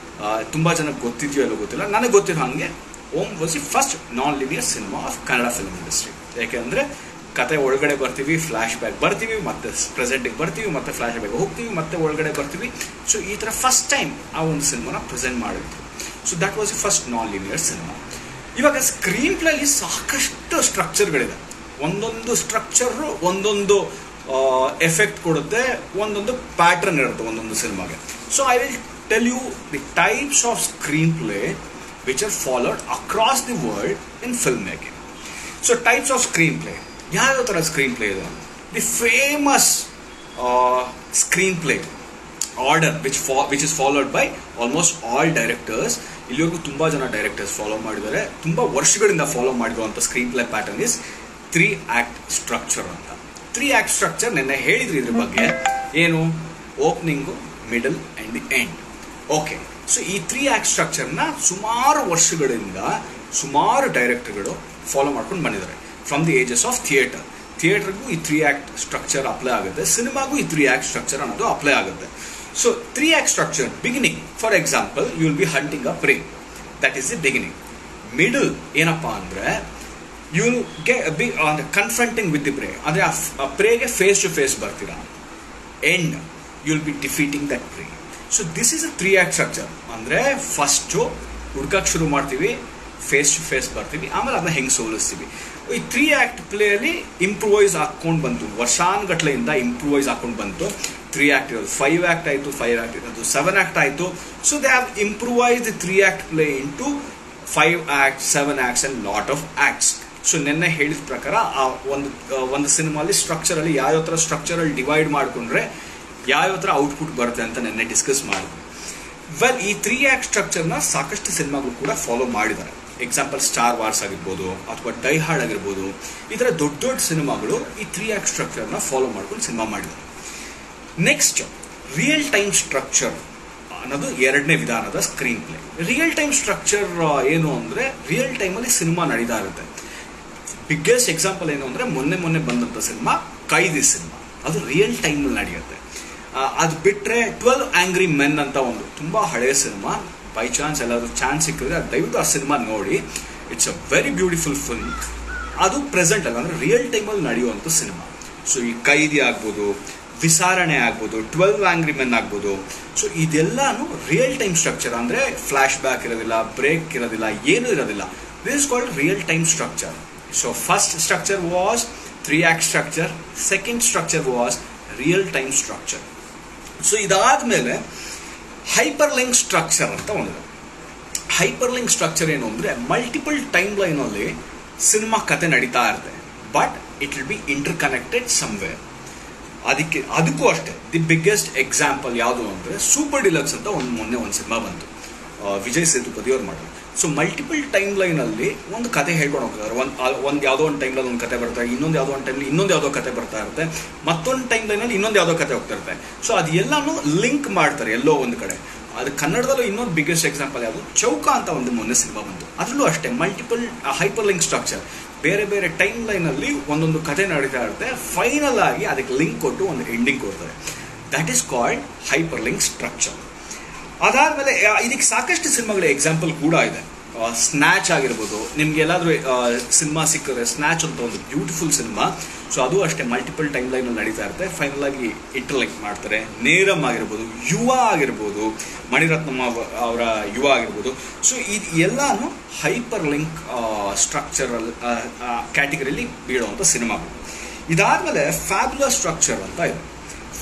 ತುಂಬ ಜನಕ್ಕೆ ಗೊತ್ತಿದೆಯೋ ಇಲ್ಲೋ ಗೊತ್ತಿಲ್ಲ, ನನಗೆ ಗೊತ್ತಿರೋ ಹಾಗೆ Om was the first non linear cinema of Kannada film industry. ಯಾಕೆಂದರೆ ಕತೆ ಒಳಗಡೆ ಬರ್ತೀವಿ, ಫ್ಲ್ಯಾಶ್ ಬ್ಯಾಕ್ ಬರ್ತೀವಿ, ಮತ್ತೆ ಪ್ರೆಸೆಂಟಿಗೆ ಬರ್ತೀವಿ, ಮತ್ತೆ ಫ್ಲ್ಯಾಶ್ ಬ್ಯಾಕ್ ಹೋಗ್ತೀವಿ, ಮತ್ತೆ ಒಳಗಡೆ ಬರ್ತೀವಿ. ಸೊ ಈ ಥರ ಫಸ್ಟ್ ಟೈಮ್ ಆ ಒಂದು ಸಿನಿಮಾನ ಪ್ರೆಸೆಂಟ್ ಮಾಡಿದ್ವಿ. So that was the first non linear cinema. ಇವಾಗ ಸ್ಕ್ರೀನ್ ಪ್ಲೇಲಿ ಸಾಕಷ್ಟು ಸ್ಟ್ರಕ್ಚರ್ಗಳಿದೆ. ಒಂದೊಂದು ಸ್ಟ್ರಕ್ಚರು ಒಂದೊಂದು ಎಫೆಕ್ಟ್ ಕೊಡುತ್ತೆ, ಒಂದೊಂದು ಪ್ಯಾಟರ್ನ್ ಇರುತ್ತೆ ಒಂದೊಂದು ಸಿನಿಮಾಗೆ. So I will tell you the types of screen play which are followed across the world in film making. So types of screen play, ಯಾವ್ಯಾವ ಥರ ಸ್ಕ್ರೀನ್ ಪ್ಲೇ ಇದೆ? The famous screen play order which is followed by almost all directors. ಇಲ್ಲಿವರೆಗೂ ತುಂಬ ಜನ directors follow ಮಾಡಿದ್ದಾರೆ, ತುಂಬ ವರ್ಷಗಳಿಂದ follow ಮಾಡಿರುವಂಥ screen play pattern is 3 act structure ಅಂತ. 3 ಆಕ್ಟ್ ಸ್ಟ್ರಕ್ಚರ್ ನೆನ್ನೆ ಹೇಳಿದ್ರಿ ಇದ್ರ ಬಗ್ಗೆ. ಏನು? Opening, middle and the end. Okay, so ಈ 3 ಆಕ್ಟ್ ಸ್ಟ್ರಕ್ಚರ್ನ ಸುಮಾರು ವರ್ಷಗಳಿಂದ ಸುಮಾರು ಡೈರೆಕ್ಟರ್ಗಳು ಫಾಲೋ ಮಾಡ್ಕೊಂಡು ಬಂದಿದ್ದಾರೆ. ಫ್ರಮ್ ದಿ ಏಜಸ್ ಆಫ್ ಥಿಯೇಟರ್ಗೂ ಈ 3 ಆಕ್ಟ್ ಸ್ಟ್ರಕ್ಚರ್ ಅಪ್ಲೈ ಆಗುತ್ತೆ, ಸಿನಿಮಾಗೂ ಈ 3 ಆಕ್ಟ್ ಸ್ಟ್ರಕ್ಚರ್ ಅನ್ನೋದು ಅಪ್ಲೈ ಆಗುತ್ತೆ. So 3 act structure beginning, for example you will be hunting a prey, that is the beginning. Middle ಏನಪ್ಪ ಅಂದರೆ you will be confronting with the prey, ಅಂದರೆ ಆ ಪ್ರೇಗೆ ಫೇಸ್ ಟು ಫೇಸ್ ಬರ್ತೀರಾ. End you will be defeating that prey. So this is a 3 act structure. ಅಂದರೆ first ಹುಡ್ಕಕ್ಕೆ ಶುರು ಮಾಡ್ತೀವಿ, ಫೇಸ್ ಟು ಫೇಸ್ ಬರ್ತೀವಿ, ಆಮೇಲೆ ಅದನ್ನ ಹೆಂಗೆ ಸೋಲಿಸ್ತೀವಿ. ಈ 3 ಆಕ್ಟ್ ಪ್ಲೇಯಲ್ಲಿ ಇಂಪ್ರೂವೈಸ್ ಹಾಕೊಂಡು ಬಂತು, ವರ್ಷಾನುಗಟ್ಲೆಯಿಂದ ಇಂಪ್ರೂವೈಸ್ ಹಾಕೊಂಡು ಬಂತು. 3 ಆಕ್ಟ್ ಇರೋದು 5 ಆಕ್ಟ್ ಆಯಿತು, 5 ಆಕ್ಟ್ ಇರೋದು 7 ಆಕ್ಟ್ ಆಯಿತು. So they have improvise the 3 act play into 5 act, 7 acts and lot of acts. So ನೆನ್ನೆ ಹೇಳಿದ ಪ್ರಕಾರ ಆ ಒಂದು ಸಿನಿಮಾಲಿ ಸ್ಟ್ರಕ್ಚರಲ್ಲಿ ಯಾವ್ಯಾವ ಥರ ಸ್ಟ್ರಕ್ಚರಲ್ಲಿ ಡಿವೈಡ್ ಮಾಡಿಕೊಂಡ್ರೆ ಯಾವ್ಯಾವ ಥರ ಔಟ್ಪುಟ್ ಬರುತ್ತೆ ಅಂತ ನೆನ್ನೆ ಡಿಸ್ಕಸ್ ಮಾಡಿದ್ವಿ. ವೆಲ್, ಈ 3 ಆಕ್ಟ್ ಸ್ಟ್ರಕ್ಚರ್ನ ಸಾಕಷ್ಟು ಸಿನಿಮಾಗಳು ಕೂಡ ಫಾಲೋ ಮಾಡಿದ್ದಾರೆ. ಎಕ್ಸಾಂಪಲ್ ಸ್ಟಾರ್ ವಾರ್ಸ್ ಆಗಿರ್ಬೋದು ಅಥವಾ ಡೈ ಹಾರ್ಡ್ ಆಗಿರ್ಬೋದು. ಈ ಥರ ದೊಡ್ಡ ದೊಡ್ಡ ಸಿನಿಮಾಗಳು ಈ 3 ಆಕ್ಟ್ ಸ್ಟ್ರಕ್ಚರ್ನ ಫಾಲೋ ಮಾಡ್ಕೊಂಡು ಸಿನಿಮಾ ಮಾಡಿದ್ದಾರೆ. ನೆಕ್ಸ್ಟ್ ರಿಯಲ್ ಟೈಮ್ ಸ್ಟ್ರಕ್ಚರ್ ಅನ್ನೋದು ಎರಡನೇ ವಿಧಾನದ screen play. Real time structure ಏನು ಅಂದರೆ ರಿಯಲ್ ಟೈಮಲ್ಲಿ ಸಿನಿಮಾ ನಡೀತಾ ಇರುತ್ತೆ. ಬಿಗ್ಗೆಸ್ಟ್ ಎಕ್ಸಾಂಪಲ್ ಏನು ಅಂದರೆ ಮೊನ್ನೆ ಬಂದಂಥ ಸಿನಿಮಾ ಕೈದಿ ಸಿನಿಮಾ, ಅದು ರಿಯಲ್ ಟೈಮಲ್ಲಿ ನಡೆಯುತ್ತೆ. ಅದು ಬಿಟ್ಟರೆ 12 ಆಂಗ್ರಿ ಮೆನ್ ಅಂತ ಒಂದು ತುಂಬ ಹಳೆಯ ಸಿನಿಮಾ. ಬೈ ಚಾನ್ಸ್ ಎಲ್ಲಾದರೂ ಚಾನ್ಸ್ ಸಿಕ್ಕಿದ್ರೆ ದಯವಿಟ್ಟು ಆ ಸಿನಿಮಾ ನೋಡಿ. It's a very beautiful film. ಅದು ಪ್ರೆಸೆಂಟ್ ಅಲ್ಲ, ಅಂದರೆ ರಿಯಲ್ ಟೈಮಲ್ಲಿ ನಡೆಯುವಂಥ ಸಿನಿಮಾ. ಸೊ ಈ ಕೈದಿ ಆಗ್ಬೋದು, ವಿಚಾರಣೆ ಆಗ್ಬೋದು, 12 ಆಂಗ್ರಿ ಮೆನ್ ಆಗ್ಬೋದು. ಸೊ ಇದೆಲ್ಲಾನು ರಿಯಲ್ ಟೈಮ್ ಸ್ಟ್ರಕ್ಚರ್, ಅಂದರೆ ಫ್ಲಾಶ್ ಬ್ಯಾಕ್ ಇರೋದಿಲ್ಲ, ಬ್ರೇಕ್ ಇರೋದಿಲ್ಲ, ಏನೂ ಇರೋದಿಲ್ಲ. This is called real time structure. So first structure was 3 act structure, second structure was real time structure. So ಇದಾದ್ಮೇಲೆ ಹೈಪರ್ ಲಿಂಕ್ ಸ್ಟ್ರಕ್ಚರ್ ಅಂತ ಒಂದು. Hyper link structure ಏನು ಅಂದರೆ ಮಲ್ಟಿಪಲ್ ಟೈಮ್ ಲೈನಲ್ಲಿ ಸಿನಿಮಾ ಕತೆ ನಡೀತಾ ಇರುತ್ತೆ, but it will B inter connected somewhere. ಅದಕ್ಕೂ ಅಷ್ಟೇ ದಿ ಬಿಗ್ಗೆಸ್ಟ್ ಎಕ್ಸಾಂಪಲ್ ಯಾವುದು ಅಂದರೆ ಸೂಪರ್ ಡಿಲಕ್ಸ್ ಅಂತ ಮೊನ್ನೆ ಒಂದು ಸಿನಿಮಾ ಬಂತು, ವಿಜಯ್ ಸೇತುಪತಿ ಅವ್ರು ಮಾಡೋದು. ಸೊ ಮಲ್ಟಿಪಲ್ ಟೈಮ್ ಲೈನಲ್ಲಿ ಒಂದು ಕತೆ ಹೇಳ್ಕೊಂಡು ಹೋಗ್ತಾರೆ. ಒಂದು ಯಾವುದೋ ಒಂದು ಟೈಮ್ಲಲ್ಲಿ ಒಂದು ಕತೆ ಬರ್ತಾರೆ, ಇನ್ನೊಂದು ಯಾವುದೋ ಒಂದು ಟೈಮ್ಲಿ ಇನ್ನೊಂದು ಯಾವುದೋ ಕತೆ ಬರ್ತಾ ಇರುತ್ತೆ, ಮತ್ತೊಂದು ಟೈಮ್ ಲೈನಲ್ಲಿ ಇನ್ನೊಂದು ಯಾವುದೋ ಕತೆ ಹೋಗ್ತಾ ಇರುತ್ತೆ. ಸೊ ಅದು ಎಲ್ಲನೂ ಲಿಂಕ್ ಮಾಡ್ತಾರೆ ಎಲ್ಲೋ ಒಂದು ಕಡೆ. ಅದು ಕನ್ನಡದಲ್ಲೂ ಇನ್ನೊಂದು ಬಿಗ್ಗೆಸ್ಟ್ ಎಕ್ಸಾಂಪಲ್ ಯಾವುದು, ಚೌಕ ಅಂತ ಒಂದು ಮೊನ್ನೆ ಸಿನಿಮಾ ಬಂತು. ಅದರಲ್ಲೂ ಅಷ್ಟೇ ಮಲ್ಟಿಪಲ್ ಹೈಪರ್ ಲಿಂಕ್ ಸ್ಟ್ರಕ್ಚರ್. ಬೇರೆ ಬೇರೆ ಟೈಮ್ ಲೈನಲ್ಲಿ ಒಂದೊಂದು ಕತೆ ನಡೀತಾ ಇರುತ್ತೆ, ಫೈನಲ್ ಆಗಿ ಅದಕ್ಕೆ ಲಿಂಕ್ ಕೊಟ್ಟು ಒಂದು ಎಂಡಿಂಗ್ ಕೊಡ್ತಾರೆ. That is called hyperlink structure. ಅದಾದಮೇಲೆ ಇದಕ್ಕೆ ಸಾಕಷ್ಟು ಸಿನಿಮಾಗಳ ಎಕ್ಸಾಂಪಲ್ ಕೂಡ ಇದೆ. ಸ್ನ್ಯಾಚ್ ಆಗಿರ್ಬೋದು, ನಿಮ್ಗೆ ಎಲ್ಲಾದರೂ ಸಿನಿಮಾ ಸಿಕ್ಕಿದ್ರೆ ಸ್ನ್ಯಾಚ್ ಅಂತ ಒಂದು ಬ್ಯೂಟಿಫುಲ್ ಸಿನಿಮಾ. ಸೊ ಅದು ಅಷ್ಟೇ ಮಲ್ಟಿಪಲ್ ಟೈಮ್ ಲೈನಲ್ಲಿ ನಡೀತಾ ಇರುತ್ತೆ, ಫೈನಲ್ ಆಗಿ ಇಂಟರ್ಲಿಂಕ್ ಮಾಡ್ತಾರೆ. ನೇರಮ್ ಆಗಿರ್ಬೋದು, ಯುವ ಆಗಿರ್ಬೋದು, ಮಣಿರತ್ನಮ್ಮ ಅವರ ಯುವ ಆಗಿರ್ಬೋದು. ಸೊ ಇದು ಎಲ್ಲಾನು ಹೈಪರ್ ಲಿಂಕ್ ಸ್ಟ್ರಕ್ಚರಲ್ ಕ್ಯಾಟಗರಿಯಲ್ಲಿ ಬೀಳುವಂಥ ಸಿನಿಮಾಗಳು. ಇದಾದಮೇಲೆ ಫ್ಯಾಬ್ಯುಲಸ್ ಸ್ಟ್ರಕ್ಚರ್ ಅಂತ ಇದೆ.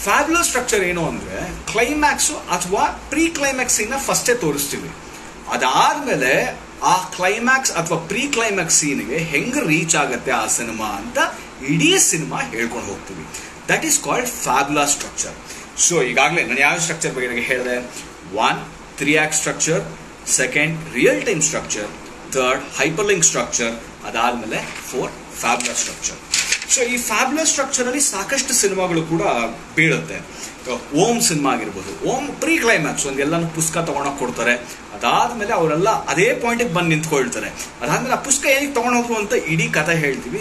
ಫ್ಯಾಬ್ಯುಲಸ್ ಸ್ಟ್ರಕ್ಚರ್ ಏನು ಅಂದರೆ ಕ್ಲೈಮ್ಯಾಕ್ಸು ಅಥವಾ ಪ್ರೀ ಕ್ಲೈಮ್ಯಾಕ್ಸ್ ಸೀನ್ನ ಫಸ್ಟೇ ತೋರಿಸ್ತೀವಿ. ಅದಾದಮೇಲೆ ಆ ಕ್ಲೈಮ್ಯಾಕ್ಸ್ ಅಥವಾ ಪ್ರೀ ಕ್ಲೈಮ್ಯಾಕ್ಸ್ ಸೀನ್ಗೆ ಹೆಂಗೆ ರೀಚ್ ಆಗುತ್ತೆ ಆ ಸಿನಿಮಾ ಅಂತ ಇಡೀ ಸಿನಿಮಾ ಹೇಳ್ಕೊಂಡು ಹೋಗ್ತೀವಿ. That is called fabulous structure. So ಈಗಾಗಲೇ ನಾನು ಯಾವ ಸ್ಟ್ರಕ್ಚರ್ ಬಗ್ಗೆ ಹೇಳಿದೆ, 1 3 act structure, second real time structure, third hyperlink structure, ಅದಾದಮೇಲೆ 4 ಫ್ಯಾಬ್ಯುಲಸ್ ಸ್ಟ್ರಕ್ಚರ್. ಸೊ ಈ ಫ್ಯಾಬ್ಯುಲಸ್ ಸ್ಟ್ರಕ್ಚರಲ್ಲಿ ಸಾಕಷ್ಟು ಸಿನಿಮಾಗಳು ಕೂಡ ಬೀಳುತ್ತೆ. ಓಂ ಸಿನಿಮಾ ಆಗಿರ್ಬೋದು, ಓಂ ಪ್ರೀ ಕ್ಲೈಮ್ಯಾಕ್ಸ್ ಒಂದೆಲ್ಲನೂ ಪುಸ್ತಕ ತೊಗೊಂಡೋಗಿ ಕೊಡ್ತಾರೆ. ಅದಾದಮೇಲೆ ಅವರೆಲ್ಲ ಅದೇ ಪಾಯಿಂಟಿಗೆ ಬಂದು ನಿಂತ್ಕೊಳ್ತಾರೆ. ಅದಾದಮೇಲೆ ಆ ಪುಸ್ತಕ ಏನಕ್ಕೆ ತೊಗೊಂಡೋಗ್ರು ಅಂತ ಇಡೀ ಕಥೆ ಹೇಳ್ತೀವಿ.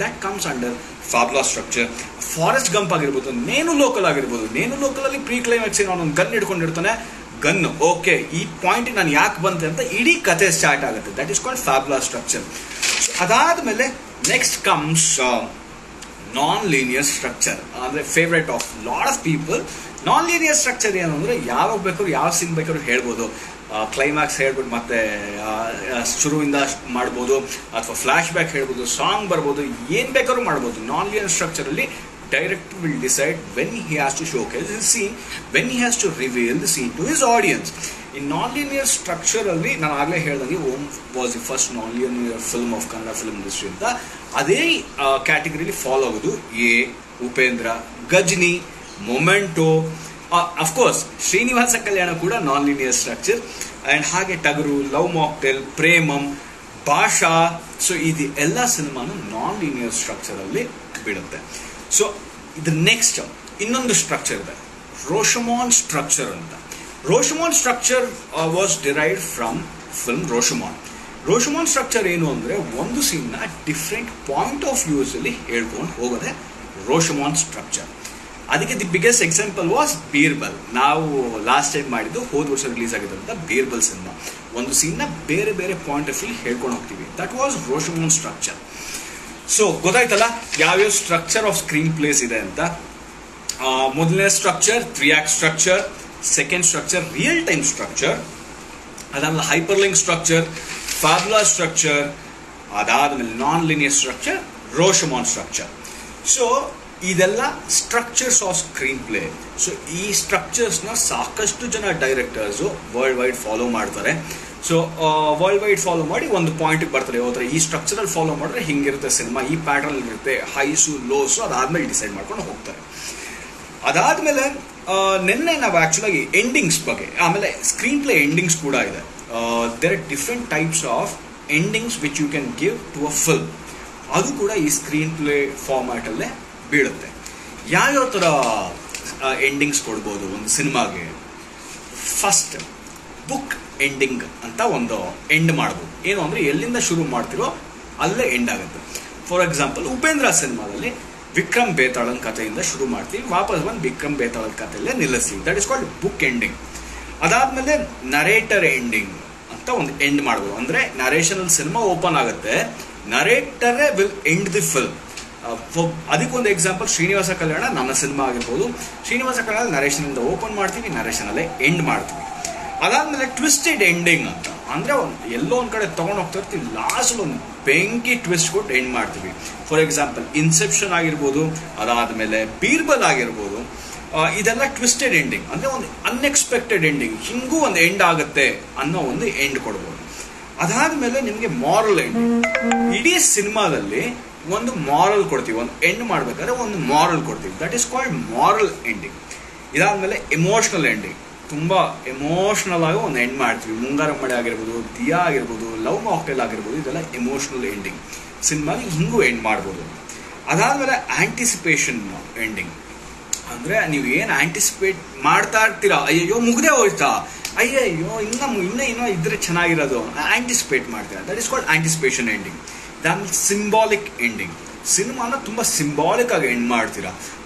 That comes under fabulous structure. Forrest Gump ಆಗಿರ್ಬೋದು, ನೇನು ಲೋಕಲ್ ಆಗಿರ್ಬೋದು. ನೇನು ಲೋಕಲಲ್ಲಿ ಪ್ರೀ ಕ್ಲೈಮ್ಯಾಕ್ಸ್ ಅವನೊಂದು ಗನ್ ಹಿಡ್ಕೊಂಡಿರ್ತಾನೆ, ಗನ್ ಓಕೆ ಈ ಪಾಯಿಂಟಿಗೆ ನಾನು ಯಾಕೆ ಬಂತೆ ಅಂತ ಇಡೀ ಕಥೆ ಸ್ಟಾರ್ಟ್ ಆಗುತ್ತೆ. That is called fabulous structure. ಅದಾದಮೇಲೆ next comes non linear structure, ಅಂದರೆ favourite of lot of people. Non linear structure ಏನು ಅಂದರೆ ಯಾವಾಗ ಬೇಕಾದ್ರು ಯಾವ ಸೀನ್ ಬೇಕಾದ್ರೂ ಹೇಳ್ಬೋದು. ಕ್ಲೈಮ್ಯಾಕ್ಸ್ ಹೇಳ್ಬಿಟ್ಟು ಮತ್ತೆ ಶುರುವಿಂದ ಮಾಡ್ಬೋದು, ಅಥವಾ ಫ್ಲ್ಯಾಶ್ ಬ್ಯಾಕ್ ಹೇಳ್ಬೋದು, ಸಾಂಗ್ ಬರ್ಬೋದು, ಏನು ಬೇಕಾದ್ರೂ ಮಾಡ್ಬೋದು. ನಾನ್ ಲೀನಿಯರ್ ಸ್ಟ್ರಕ್ಚರಲ್ಲಿ director will decide when he has to showcase his scene, when he has to reveal the scene to his audience. In non-linear structure alli ನಾನು ಆಗಲೇ ಹೇಳಿದಂಗೆ Om was the first non-linear film of Kannada film industry ಅಂತ. ಅದೇ ಕ್ಯಾಟಗರಿಲಿ follow ಆಗೋದು A, Upendra, Ghajini, Memento, of course Srinivasa Kalyana ಕೂಡ non-linear structure. And ಹಾಗೆ ಟಗರು, ಲವ್ ಮಾಕ್ಟೇಲ್, ಪ್ರೇಮಂ, ಭಾಷಾ. ಸೊ ಇದು ಎಲ್ಲ ಸಿನಿಮಾನು ನಾನ್-ಲೀನಿಯರ್ ಸ್ಟ್ರಕ್ಚರಲ್ಲಿ ಬೀಳುತ್ತೆ. ಸೊ ಇದು ನೆಕ್ಸ್ಟ್ ಇನ್ನೊಂದು ಸ್ಟ್ರಕ್ಚರ್ ಇದೆ, ರೋಷಮಾನ್ ಸ್ಟ್ರಕ್ಚರ್ ಅಂತ. Rashomon structure was derived from film Rashomon. Rashomon structure ಏನು ಅಂದರೆ ಒಂದು ಸೀನ್ನ ಡಿಫ್ರೆಂಟ್ ಪಾಯಿಂಟ್ ಆಫ್ ವ್ಯೂಸಲ್ಲಿ ಹೇಳ್ಕೊಂಡು ಹೋಗೋದೆ ರೋಷಮಾನ್ ಸ್ಟ್ರಕ್ಚರ್. ಅದಕ್ಕೆ the biggest example was Birbal. ನಾವು ಲಾಸ್ಟ್ ಟೈಮ್ ಮಾಡಿದ್ದು ಹೋದ ವರ್ಷ ರಿಲೀಸ್ ಆಗಿದ್ದಂಥ ಬೀರ್ಬಲ್ ಸಿನಿಮಾ. ಒಂದು ಸೀನ್ನ ಬೇರೆ ಬೇರೆ ಪಾಯಿಂಟ್ ಆಫ್ ವ್ಯೂ ಹೇಳ್ಕೊಂಡು ಹೋಗ್ತೀವಿ. That was Rashomon structure. So ಗೊತ್ತಾಯ್ತಲ್ಲ ಯಾವ್ಯಾವ ಸ್ಟ್ರಕ್ಚರ್ ಆಫ್ ಸ್ಕ್ರೀನ್ ಪ್ಲೇಸ್ ಇದೆ ಅಂತ. ಮೊದಲನೇ structure 3 act structure, second structure real time structure, ಅದಾದ್ಮೇಲೆ hyperlink structure, fabulous structure, ಅದಾದ್ಮೇಲೆ non linear structure, Rashomon structure. So ಇದೆಲ್ಲ structures of screen play. So ಈ ಸ್ಟ್ರಕ್ಚರ್ಸ್ನ ಸಾಕಷ್ಟು ಜನ ಡೈರೆಕ್ಟರ್ಸು ವರ್ಲ್ಡ್ ವೈಡ್ ಫಾಲೋ ಮಾಡ್ತಾರೆ. ಸೊ ವರ್ಲ್ಡ್ ವೈಡ್ ಫಾಲೋ ಮಾಡಿ ಒಂದು ಪಾಯಿಂಟಿಗೆ ಬರ್ತಾರೆ, ಹೋದ್ರೆ ಈ ಸ್ಟ್ರಕ್ಚರಲ್ಲಿ ಫಾಲೋ ಮಾಡಿದ್ರೆ ಹಿಂಗಿರುತ್ತೆ ಸಿನಿಮಾ, ಈ ಪ್ಯಾಟರ್ನ್ ಇರುತ್ತೆ, ಹೈಸು ಲೋಸು, ಅದಾದ್ಮೇಲೆ ಡಿಸೈಡ್ ಮಾಡ್ಕೊಂಡು ಹೋಗ್ತಾರೆ. ಅದಾದ್ಮೇಲೆ ನಿನ್ನೆ ನಾವು ಆ್ಯಕ್ಚುಲಾಗಿ ಎಂಡಿಂಗ್ಸ್ ಬಗ್ಗೆ, ಆಮೇಲೆ ಸ್ಕ್ರೀನ್ ಪ್ಲೇ ಎಂಡಿಂಗ್ಸ್ ಕೂಡ ಇದೆ. There are different types of endings which you can give to a film, ಅದು ಕೂಡ ಈ ಸ್ಕ್ರೀನ್ ಪ್ಲೇ ಫಾರ್ಮ್ಯಾಟಲ್ಲೇ ಬೀಳುತ್ತೆ. ಯಾವ್ಯಾವ ಥರ ಎಂಡಿಂಗ್ಸ್ ಕೊಡ್ಬೋದು ಒಂದು ಸಿನಿಮಾಗೆ? ಫಸ್ಟ್, ಬುಕ್ ಎಂಡಿಂಗ್ ಅಂತ ಒಂದು ಎಂಡ್ ಮಾಡ್ಬೋದು. ಏನು ಅಂದರೆ ಎಲ್ಲಿಂದ ಶುರು ಮಾಡ್ತಿರೋ ಅಲ್ಲೇ ಎಂಡ್ ಆಗುತ್ತೆ. ಫಾರ್ ಎಕ್ಸಾಂಪಲ್, ಉಪೇಂದ್ರ ಸಿನಿಮಾದಲ್ಲಿ ವಿಕ್ರಮ್ ಬೇತಾಳನ್ ಕಥೆಯಿಂದ ಶುರು ಮಾಡ್ತೀವಿ, ವಾಪಸ್ ಬಂದು ವಿಕ್ರಮ್ ಬೇತಾಳನ್ ಕಥೆಯಲ್ಲೇ ನಿಲ್ಲಿಸ್ತೀವಿ. That is called book ending. ಅದಾದ್ಮೇಲೆ ನರೇಟರ್ ಎಂಡಿಂಗ್ ಅಂತ ಒಂದು ಎಂಡ್ ಮಾಡ್ಬೋದು. ಅಂದರೆ ನರೇಷನಲ್ಲಿ ಸಿನಿಮಾ ಓಪನ್ ಆಗುತ್ತೆ, ನರೇಟರೇ ವಿಲ್ ಎಂಡ್ ದಿ ಫಿಲ್ಮ್. ಅದಕ್ಕೊಂದು ಎಕ್ಸಾಂಪಲ್ ಶ್ರೀನಿವಾಸ ಕಲ್ಯಾಣ ನನ್ನ ಸಿನಿಮಾ ಆಗಿರ್ಬೋದು. ಶ್ರೀನಿವಾಸ ಕಲ್ಯಾಣ ನರೇಷನಿಂದ ಓಪನ್ ಮಾಡ್ತೀವಿ, ನರೇಷನಲ್ಲೇ ಎಂಡ್ ಮಾಡ್ತೀವಿ. ಅದಾದ್ಮೇಲೆ ಟ್ವಿಸ್ಟೆಡ್ ಎಂಡಿಂಗ್ ಅಂತ, ಅಂದರೆ ಎಲ್ಲೋ ಒಂದು ಕಡೆ ತೊಗೊಂಡು ಹೋಗ್ತಾ ಇರ್ತೀವಿ, ಲಾಸ್ಟ್ ಒಂದು ಬೆಂಕಿ ಟ್ವಿಸ್ಟ್ ಕೊಟ್ಟು ಎಂಡ್ ಮಾಡ್ತೀವಿ. ಫಾರ್ ಎಕ್ಸಾಂಪಲ್ ಇನ್ಸೆಪ್ಷನ್ ಆಗಿರ್ಬೋದು, ಅದಾದಮೇಲೆ ಬೀರ್ಬಲ್ ಆಗಿರ್ಬೋದು. ಇದೆಲ್ಲ ಟ್ವಿಸ್ಟೆಡ್ ಎಂಡಿಂಗ್, ಅಂದರೆ ಒಂದು ಅನ್ಎಕ್ಸ್ಪೆಕ್ಟೆಡ್ ಎಂಡಿಂಗ್, ಹಿಂಗೂ ಒಂದು ಎಂಡ್ ಆಗುತ್ತೆ ಅನ್ನೋ ಒಂದು ಎಂಡ್ ಕೊಡ್ಬೋದು. ಅದಾದ್ಮೇಲೆ ನಿಮಗೆ ಮಾರಲ್ ಎಂಡಿಂಗ್. ಇಡೀ ಸಿನಿಮಾದಲ್ಲಿ ಒಂದು ಮಾರಲ್ ಕೊಡ್ತೀವಿ, ಒಂದು ಎಂಡ್ ಮಾಡ್ಬೇಕಾದ್ರೆ ಒಂದು ಮಾರಲ್ ಕೊಡ್ತೀವಿ. That is called moral ending. ಇದಾದ್ಮೇಲೆ ಎಮೋಷನಲ್ ಎಂಡಿಂಗ್, ತುಂಬ ಎಮೋಷ್ನಲ್ ಆಗಿ ಒಂದು ಎಂಡ್ ಮಾಡ್ತೀವಿ. ಮುಂಗಾರು ಮಳೆ ಆಗಿರ್ಬೋದು, ದಿಯಾ ಆಗಿರ್ಬೋದು, ಲವ್ ಮಾಕ್ಟೇಲ್ ಆಗಿರ್ಬೋದು, ಇದೆಲ್ಲ ಎಮೋಷನಲ್ ಎಂಡಿಂಗ್. ಸಿನಿಮಾಗೆ ಹಿಂಗೂ ಎಂಡ್ ಮಾಡ್ಬೋದು. ಅದಾದ್ಮೇಲೆ ಆಂಟಿಸಿಪೇಷನ್ ಎಂಡಿಂಗ್, ಅಂದರೆ ನೀವು ಏನು ಆಂಟಿಸಿಪೇಟ್ ಮಾಡ್ತಾ ಇರ್ತೀರಾ, ಅಯ್ಯಯ್ಯೋ ಮುಗ್ದೇ ಹೋಯ್ತಾ, ಅಯ್ಯಯ್ಯೋ ಇನ್ನೂ ಇದ್ರೆ ಚೆನ್ನಾಗಿರೋದು, ಆಂಟಿಸಿಪೇಟ್ ಮಾಡ್ತೀರಾ. That is called anticipation ending. ಇದಾದ್ಮೇಲೆ ಸಿಂಬಾಲಿಕ್ ಎಂಡಿಂಗ್, ಸಿನಿಮಾನ ತುಂಬ ಸಿಂಬಾಲಿಕ್ ಆಗಿ ಎಂಡ್ ಮಾಡ್ತೀರಾ.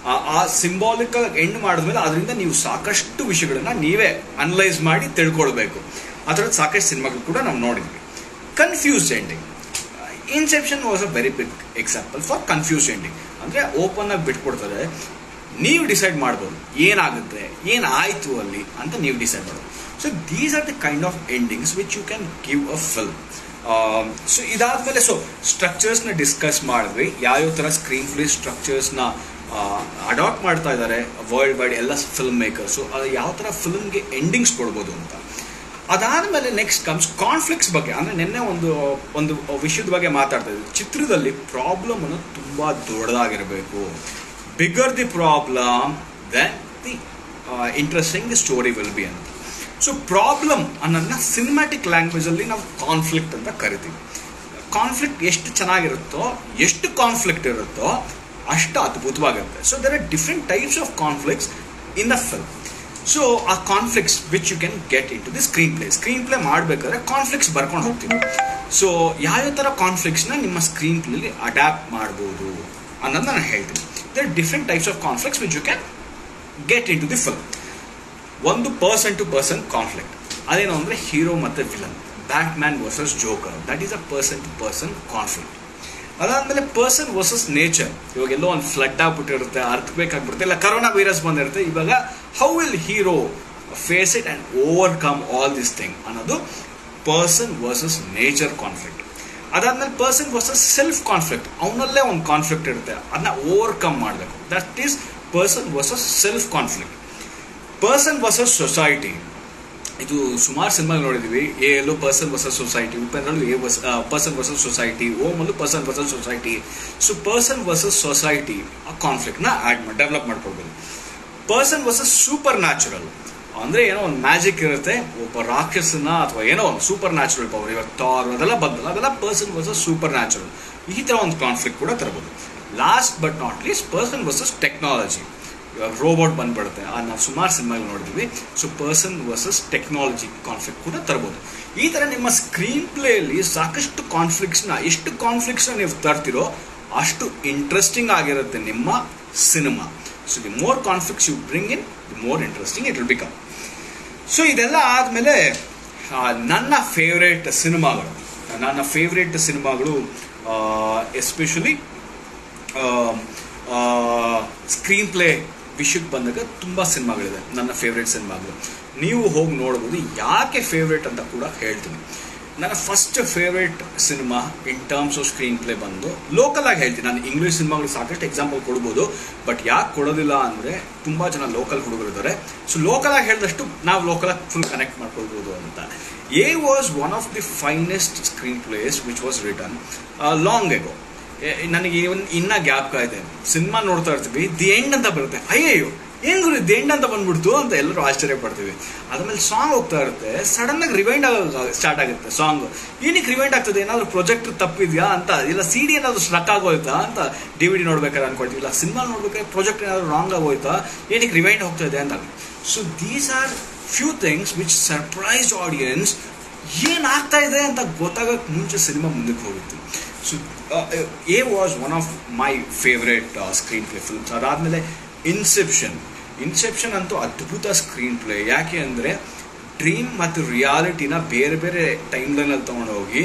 ಆ ಸಿಂಬಾಲಿಕ್ ಆಗಿ ಎಂಡ್ ಮಾಡಿದ್ಮೇಲೆ ಅದರಿಂದ ನೀವು ಸಾಕಷ್ಟು ವಿಷಯಗಳನ್ನ ನೀವೇ ಅನಲೈಸ್ ಮಾಡಿ ತಿಳ್ಕೊಳ್ಬೇಕು. ಆ ಥರದ್ದು ಸಾಕಷ್ಟು ಸಿನಿಮಾಗಳು ಕೂಡ ನಾವು ನೋಡಿದ್ವಿ. Confuse ending, Inception was a very big example for confuse ending. ಅಂದರೆ ಓಪನ್ ಆಗಿ ಬಿಟ್ಕೊಡ್ತಾರೆ, ನೀವು ಡಿಸೈಡ್ ಮಾಡ್ಬೋದು ಏನಾಗುತ್ತೆ, ಏನಾಯಿತು ಅಲ್ಲಿ ಅಂತ ನೀವು ಡಿಸೈಡ್ ಮಾಡ್ಬೋದು. So these are the kind of endings which you can give a film. So ಇದಾದ್ಮೇಲೆ ಸ್ಟ್ರಕ್ಚರ್ಸ್ನ ಡಿಸ್ಕಸ್ ಮಾಡಿದ್ವಿ, ಯಾವ್ಯಾವ ಥರ ಸ್ಕ್ರೀನ್ ಪ್ಲೇ ಸ್ಟ್ರಕ್ಚರ್ಸ್ನ ಅಡಾಪ್ಟ್ ಮಾಡ್ತಾ ಇದ್ದಾರೆ ವರ್ಲ್ಡ್ ವೈಡ್ ಎಲ್ಲ ಫಿಲ್ಮ್ ಮೇಕರ್ಸು, ಅದು ಯಾವ ಥರ ಫಿಲ್ಮ್ಗೆ ಎಂಡಿಂಗ್ಸ್ ಕೊಡ್ಬೋದು ಅಂತ. ಅದಾದಮೇಲೆ ನೆಕ್ಸ್ಟ್ ಕಮ್ಸ್ ಕಾನ್ಫ್ಲಿಕ್ಟ್ಸ್ ಬಗ್ಗೆ. ಅಂದರೆ ನಿನ್ನೆ ಒಂದು ವಿಷಯದ ಬಗ್ಗೆ ಮಾತಾಡ್ತಾ ಇದ್ವಿ, ಚಿತ್ರದಲ್ಲಿ ಪ್ರಾಬ್ಲಮ್ ಅನ್ನೋದು ತುಂಬ ದೊಡ್ಡದಾಗಿರಬೇಕು. Bigger the problem then the interesting the story will be ಅಂತ. ಸೊ ಪ್ರಾಬ್ಲಮ್ ಅನ್ನೋದನ್ನ ಸಿನಿಮ್ಯಾಟಿಕ್ ಲ್ಯಾಂಗ್ವೇಜಲ್ಲಿ ನಾವು ಕಾನ್ಫ್ಲಿಕ್ಟ್ ಅಂತ ಕರಿತೀವಿ. ಕಾನ್ಫ್ಲಿಕ್ಟ್ ಎಷ್ಟು ಚೆನ್ನಾಗಿರುತ್ತೋ, ಎಷ್ಟು ಕಾನ್ಫ್ಲಿಕ್ಟ್ ಇರುತ್ತೋ ಅಷ್ಟು ಅದ್ಭುತವಾಗಿರುತ್ತೆ. So there are different types of conflicts in the film. So ಆ conflicts which you can get into the screenplay ಮಾಡಬೇಕಾದ್ರೆ ಕಾನ್ಫ್ಲಿಕ್ಟ್ಸ್ ಬರ್ಕೊಂಡು ಹೋಗ್ತೀವಿ. ಸೊ ಯಾವ್ಯಾವ ಥರ ಕಾನ್ಫ್ಲಿಕ್ಟ್ಸ್ನ ನಿಮ್ಮ ಸ್ಕ್ರೀನ್ ಪ್ಲೇಲಿ ಅಡ್ಯಾಪ್ಟ್ ಮಾಡ್ಬೋದು ಅನ್ನೋದು ನಾನು ಹೇಳ್ತೀನಿ. There are different types of conflicts which you can get into the film. ಒಂದು ಪರ್ಸನ್ ಟು ಪರ್ಸನ್ ಕಾನ್ಫ್ಲಿಕ್ಟ್, ಅದೇನು ಅಂದರೆ ಹೀರೋ ಮತ್ತು villain, Batman versus Joker, that is a person to person conflict. ಅದಾದಮೇಲೆ person versus nature, ಇವಾಗ ಎಲ್ಲೋ ಒಂದು flood ಆಗ್ಬಿಟ್ಟಿರುತ್ತೆ, ಅರ್ಥಬೇಕಾಗ್ಬಿಡುತ್ತೆ, ಇಲ್ಲ corona virus ಬಂದಿರುತ್ತೆ, ಇವಾಗ how will hero face it and overcome all this thing ಅನ್ನೋದು ಪರ್ಸನ್ ವರ್ಸಸ್ ನೇಚರ್ ಕಾನ್ಫ್ಲಿಕ್ಟ್. ಅದಾದ್ಮೇಲೆ person versus self conflict, ಅವನಲ್ಲೇ ಒಂದು ಕಾನ್ಫ್ಲಿಕ್ಟ್ ಇರುತ್ತೆ, ಅದನ್ನ ಓವರ್ಕಮ್ ಮಾಡಬೇಕು, that is person versus self conflict. Person versus society, ಇದು ಸುಮಾರು ಸಿನಿಮಾ ನೋಡಿದೀವಿ. ಎಲ್ಲೂ ಪರ್ಸನ್ ವರ್ಸಸ್ ಸೊಸೈಟಿ, ಉಪೇಂದ್ರಲ್ಲೂ ಪರ್ಸನ್ ವರ್ಸಸ್ ಸೊಸೈಟಿ, ಓಮಲ್ಲೂ person versus society. So person versus society ಆ ಕಾನ್ಫ್ಲಿಕ್ಟ್ನ ಡೆವಲಪ್ ಮಾಡ್ಕೊಳ್ಬೋದು. ಪರ್ಸನ್ ವರ್ಸಸ್ ಸೂಪರ್ ನ್ಯಾಚುರಲ್, ಅಂದರೆ ಏನೋ ಒಂದು ಮ್ಯಾಜಿಕ್ ಇರುತ್ತೆ, ಒಬ್ಬ ರಾಕ್ಷಸನ ಅಥವಾ ಏನೋ ಒಂದು ಸೂಪರ್ ನ್ಯಾಚುರಲ್ ಪವರ್, ಇವಾಗ ಥಾರ್ ಅದೆಲ್ಲ ಬಂದಲ್ಲ, ಅದೆಲ್ಲ ಪರ್ಸನ್ ವರ್ಸಸ್ ಸೂಪರ್ ನ್ಯಾಚುರಲ್. ಈ ಥರ ಒಂದು ಕಾನ್ಫ್ಲಿಕ್ಟ್ ಕೂಡ ತರ್ಬೋದು. Last but not least person versus technology, ಇವಾಗ ರೋಬೋಟ್ ಬಂದ್ಬಿಡುತ್ತೆ, ನಾವು ಸುಮಾರು ಸಿನಿಮಾಗಳು ನೋಡಿದ್ವಿ. So person versus technology conflict ಕೂಡ ತರ್ಬೋದು. ಈ ಥರ ನಿಮ್ಮ ಸ್ಕ್ರೀನ್ ಪ್ಲೇಯಲ್ಲಿ ಸಾಕಷ್ಟು ಕಾನ್ಫ್ಲಿಕ್ಟ್ಸ್ನ, ಎಷ್ಟು ಕಾನ್ಫ್ಲಿಕ್ಟ್ಸ್ನ ನೀವು ತರ್ತಿರೋ ಅಷ್ಟು ಇಂಟ್ರೆಸ್ಟಿಂಗ್ ಆಗಿರುತ್ತೆ ನಿಮ್ಮ cinema. So the more conflicts you bring in, the more interesting it will become. So ಇದೆಲ್ಲ ಆದಮೇಲೆ ನನ್ನ ಫೇವ್ರೇಟ್ ಸಿನಿಮಾಗಳು ಎಸ್ಪೆಷಲಿ ಸ್ಕ್ರೀನ್ ಪ್ಲೇ ವಿಷಯಕ್ಕೆ ಬಂದಾಗ ತುಂಬ ಸಿನಿಮಾಗಳಿದೆ ನನ್ನ ಫೇವ್ರೇಟ್ ಸಿನಿಮಾಗಳು. ನೀವು ಹೋಗಿ ನೋಡ್ಬೋದು. ಯಾಕೆ ಫೇವ್ರೇಟ್ ಅಂತ ಕೂಡ ಹೇಳ್ತೀನಿ. ನನ್ನ first favourite cinema in terms off screen play ಬಂದು ಲೋಕಲ್ ಆಗಿ ಹೇಳ್ತೀನಿ. ನಾನು ಇಂಗ್ಲೀಷ್ ಸಿನಿಮಾಗಳು ಸಾಕಷ್ಟು ಎಕ್ಸಾಂಪಲ್ ಕೊಡ್ಬೋದು, ಬಟ್ ಯಾಕೆ ಕೊಡೋದಿಲ್ಲ ಅಂದರೆ ತುಂಬ ಜನ ಲೋಕಲ್ ಹುಡುಗರಿದ್ದಾರೆ. ಸೊ ಲೋಕಲ್ ಆಗಿ ಹೇಳಿದಷ್ಟು ನಾವು ಲೋಕಲ್ ಆಗಿ ಫುಲ್ ಕನೆಕ್ಟ್ ಮಾಡ್ಕೊಳ್ಬೋದು ಅಂತ. A was one of the finest screen place which was return long ago. ನನಗೆ ಇನ್ನೂ ಜ್ಞಾಪಕ ಇದೆ, ಸಿನಿಮಾ ನೋಡ್ತಾ ಇರ್ತೀವಿ, ದಿ ಎಂಡ್ ಅಂತ ಬರುತ್ತೆ, ಅಯ್ಯಯ್ಯೋ ಏನ್ ಗುರು ಇದು ಎಂಡ್ ಅಂತ ಬಂದ್ಬಿಡ್ತು ಅಂತ ಎಲ್ಲರೂ ಆಶ್ಚರ್ಯ ಪಡ್ತೀವಿ. ಅದಾದ್ಮೇಲೆ ಸಾಂಗ್ ಹೋಗ್ತಾ ಇರುತ್ತೆ, ಸಡನ್ ಆಗಿ ರಿವೈಂಡ್ ಸ್ಟಾರ್ಟ್ ಆಗುತ್ತೆ ಸಾಂಗ್. ಏನಕ್ಕೆ ರಿವೈಂಡ್ ಆಗ್ತದೆ, ಏನಾದ್ರು ಪ್ರೊಜೆಕ್ಟ್ ತಪ್ಪಿದ್ಯಾ ಅಂತ, ಇಲ್ಲ CD ಏನಾದ್ರು ಸ್ಟ್ರಕ್ ಆಗೋಯ್ತಾ ಅಂತ DVD ನೋಡ್ಬೇಕಾದ್ರೆ ಅನ್ಕೊಳ್ತೀವಿ, ಇಲ್ಲ ಸಿನಿಮಾ ನೋಡ್ಬೇಕಾದ್ರೆ ಪ್ರೊಜೆಕ್ಟ್ ಏನಾದ್ರು ರಾಂಗ್ ಆಗೋಯ್ತಾ, ಏನಕ್ಕೆ ರಿವೈಂಡ್ ಹೋಗ್ತಾ ಇದೆ ಅಂತ. So these R few things which surprise audience. ಏನಾಗ್ತಾ ಇದೆ ಅಂತ ಗೊತ್ತಾಗಕ್ಕೆ ಮುಂಚೆ ಸಿನಿಮಾ ಮುಂದಕ್ಕೆ ಹೋಗಿತ್ತು. So A was one of my favourite screen play films. ಅದಾದಮೇಲೆ ಇನ್ಸೆಪ್ಷನ್ ಅಂತೂ ಅದ್ಭುತ ಸ್ಕ್ರೀನ್ ಪ್ಲೇ. ಯಾಕೆ ಅಂದರೆ ಡ್ರೀಮ್ ಮತ್ತು ರಿಯಾಲಿಟಿನ ಬೇರೆ ಬೇರೆ ಟೈಮ್ ಲೈನಲ್ಲಿ ತೊಗೊಂಡೋಗಿ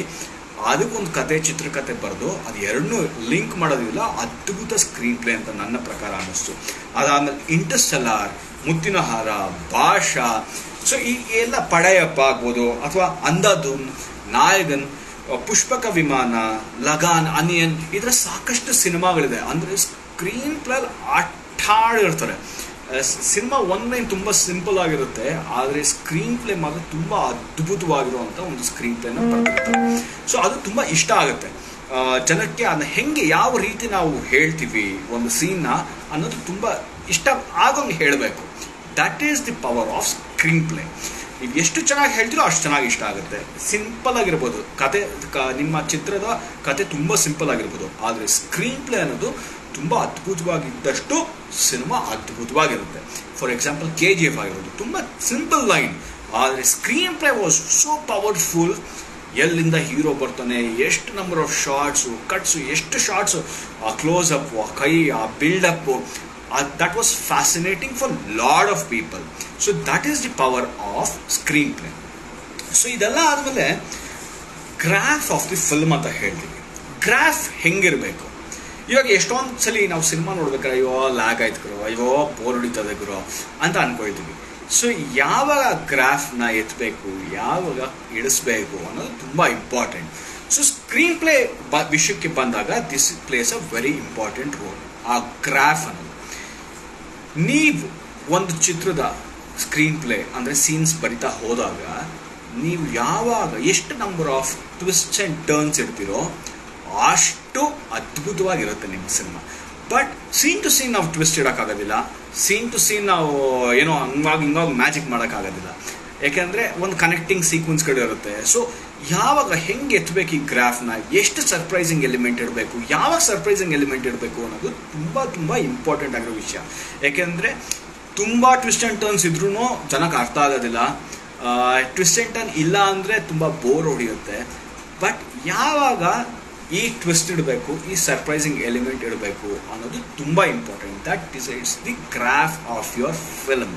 ಅದಕ್ಕೊಂದು ಕತೆ, ಚಿತ್ರಕಥೆ ಬರೆದು ಅದು ಎರಡನ್ನೂ ಲಿಂಕ್ ಮಾಡೋದಿಲ್ಲ, ಅದ್ಭುತ ಸ್ಕ್ರೀನ್ ಪ್ಲೇ ಅಂತ ನನ್ನ ಪ್ರಕಾರ ಅನ್ನಿಸ್ತು. ಅದಾದಮೇಲೆ ಇಂಟರ್ಸ್ಟೆಲ್ಲಾರ್, ಮುತ್ತಿನ ಹಾರ, ಭಾಷಾ, ಸೊ ಈ ಎಲ್ಲ ಪಡೆಯಪ್ಪ ಆಗ್ಬೋದು, ಅಥವಾ ಅಂಧಾಧುನ್, ನಾಯಗನ್, ಪುಷ್ಪಕ ವಿಮಾನ, ಲಗಾನ್, ಅನಿಯನ್, ಇದರ ಸಾಕಷ್ಟು ಸಿನಿಮಾಗಳಿದೆ. ಅಂದರೆ ಸ್ಕ್ರೀನ್ ಪ್ಲೇ ಆಟಾಡಿರ್ತಾರೆ. ಸಿನಿಮಾ ಒನ್ ಲೈನ್ ತುಂಬ ಸಿಂಪಲ್ ಆಗಿರುತ್ತೆ, ಆದರೆ ಸ್ಕ್ರೀನ್ ಪ್ಲೇ ಮಾತ್ರ ತುಂಬ ಅದ್ಭುತವಾಗಿರುವಂಥ ಒಂದು ಸ್ಕ್ರೀನ್ ಪ್ಲೇನ ಬರ್ತಿರ್ತಾರೆ. ಸೊ ಅದು ತುಂಬ ಇಷ್ಟ ಆಗುತ್ತೆ ಜನಕ್ಕೆ. ಅದನ್ನ ಹೆಂಗೆ, ಯಾವ ರೀತಿ ನಾವು ಹೇಳ್ತೀವಿ ಒಂದು ಸೀನ್ನ ಅನ್ನೋದು ತುಂಬ ಇಷ್ಟ ಆಗೋಂಗೆ ಹೇಳಬೇಕು. That is the power off screen play. ನೀವು ಎಷ್ಟು ಚೆನ್ನಾಗಿ ಹೇಳ್ತೀರೋ ಅಷ್ಟು ಚೆನ್ನಾಗಿ ಇಷ್ಟ ಆಗುತ್ತೆ. ಸಿಂಪಲ್ ಆಗಿರ್ಬೋದು ಕತೆ, ನಿಮ್ಮ ಚಿತ್ರದ ಕತೆ ತುಂಬ ಸಿಂಪಲ್ ಆಗಿರ್ಬೋದು, ಆದರೆ ಸ್ಕ್ರೀನ್ ಪ್ಲೇ ಅನ್ನೋದು ತುಂಬ ಅದ್ಭುತವಾಗಿದ್ದಷ್ಟು ಸಿನಿಮಾ ಅದ್ಭುತವಾಗಿರುತ್ತೆ. ಫಾರ್ ಎಕ್ಸಾಂಪಲ್ KGF ಆಗಿರ್ಬೋದು, ತುಂಬ ಸಿಂಪಲ್ ಲೈನ್, ಆದರೆ screen play was so powerful. ಎಲ್ಲಿಂದ ಹೀರೋ ಬರ್ತಾನೆ, ಎಷ್ಟು ನಂಬರ್ ಆಫ್ ಶಾರ್ಟ್ಸು, ಕಟ್ಸು, ಎಷ್ಟು ಶಾರ್ಟ್ಸು, ಆ ಕ್ಲೋಸ್ ಅಪ್, ಆ ಕೈ, ಆ build-up, that was fascinating for lot of people. So that is the power of screenplay. So ಇದೆಲ್ಲ ಆದಮೇಲೆ ಗ್ರಾಫ್ ಆಫ್ ದಿ ಫಿಲ್ಮ್ ಅಂತ ಹೇಳ್ತೀವಿ. ಗ್ರಾಫ್ ಹೆಂಗಿರಬೇಕು? ಇವಾಗ ಎಷ್ಟೊಂದು ಸಲ ನಾವು ಸಿನಿಮಾ ನೋಡ್ಬೇಕಾದ್ರೆ ಅಯ್ಯೋ ಲ್ಯಾಗ್ ಆಯ್ತು ಗುರು, ಅಯ್ಯೋ ಬೋರ್ ಹೊಡಿತದೆ ಗುರು ಅಂತ ಅನ್ಕೊಳ್ತೀವಿ. ಸೊ ಯಾವಾಗ ಗ್ರಾಫ್ನ ಎತ್ತಬೇಕು, ಯಾವಾಗ ಇಳಿಸ್ಬೇಕು ಅನ್ನೋದು ತುಂಬ ಇಂಪಾರ್ಟೆಂಟ್. ಸೊ ಸ್ಕ್ರೀನ್ ಪ್ಲೇ ವಿಷಯಕ್ಕೆ ಬಂದಾಗ this place a very important role. ಆ ಗ್ರಾಫ್ ಅನ್ನೋದು, ನೀವು ಒಂದು ಚಿತ್ರದ ಸ್ಕ್ರೀನ್ ಪ್ಲೇ ಅಂದರೆ ಸೀನ್ಸ್ ಬರಿತಾ ಹೋದಾಗ ನೀವು ಯಾವಾಗ ಎಷ್ಟು number of twist and turns ಇಡ್ತೀರೋ ಅಷ್ಟು ಅದ್ಭುತವಾಗಿರುತ್ತೆ ನಿಮ್ಮ ಸಿನಿಮಾ. ಬಟ್ ಸೀನ್ ಟು ಸೀನ್ ನಾವು ಟ್ವಿಸ್ಟ್ ಇಡೋಕ್ಕಾಗೋದಿಲ್ಲ, ಸೀನ್ ಟು ಸೀನ್ ನಾವು ಏನೋ ಹಿಂಗಾಗಿ ಮ್ಯಾಜಿಕ್ ಮಾಡೋಕ್ಕಾಗೋದಿಲ್ಲ. ಯಾಕೆಂದರೆ ಒಂದು ಕನೆಕ್ಟಿಂಗ್ ಸೀಕ್ವೆನ್ಸ್ಗಳು ಇರುತ್ತೆ. ಸೊ ಯಾವಾಗ ಹೆಂಗೆ ಎತ್ತಬೇಕು ಈ ಗ್ರಾಫ್ನ, ಎಷ್ಟು ಸರ್ಪ್ರೈಸಿಂಗ್ ಎಲಿಮೆಂಟ್ ಇಡಬೇಕು, ಯಾವಾಗ ಸರ್ಪ್ರೈಸಿಂಗ್ ಎಲಿಮೆಂಟ್ ಇಡಬೇಕು ಅನ್ನೋದು ತುಂಬ ತುಂಬ ಇಂಪಾರ್ಟೆಂಟ್ ಆಗಿರೋ ವಿಷಯ. ಯಾಕೆಂದರೆ ತುಂಬ ಟ್ವಿಸ್ಟ್ ಆ್ಯಂಡ್ ಟರ್ನ್ಸ್ ಇದ್ರೂ ಜನಕ್ಕೆ ಅರ್ಥ ಆಗೋದಿಲ್ಲ. ಟ್ವಿಸ್ಟ್ ಆ್ಯಂಡ್ ಟರ್ನ್ ಇಲ್ಲ ಅಂದರೆ ತುಂಬ ಬೋರ್ ಹೊಡೆಯುತ್ತೆ. ಬಟ್ ಯಾವಾಗ ಈ ಟ್ವಿಸ್ಟ್ ಇಡಬೇಕು, ಈ ಸರ್ಪ್ರೈಸಿಂಗ್ ಎಲಿಮೆಂಟ್ ಇಡಬೇಕು ಅನ್ನೋದು ತುಂಬ important. That decides the graph of your film.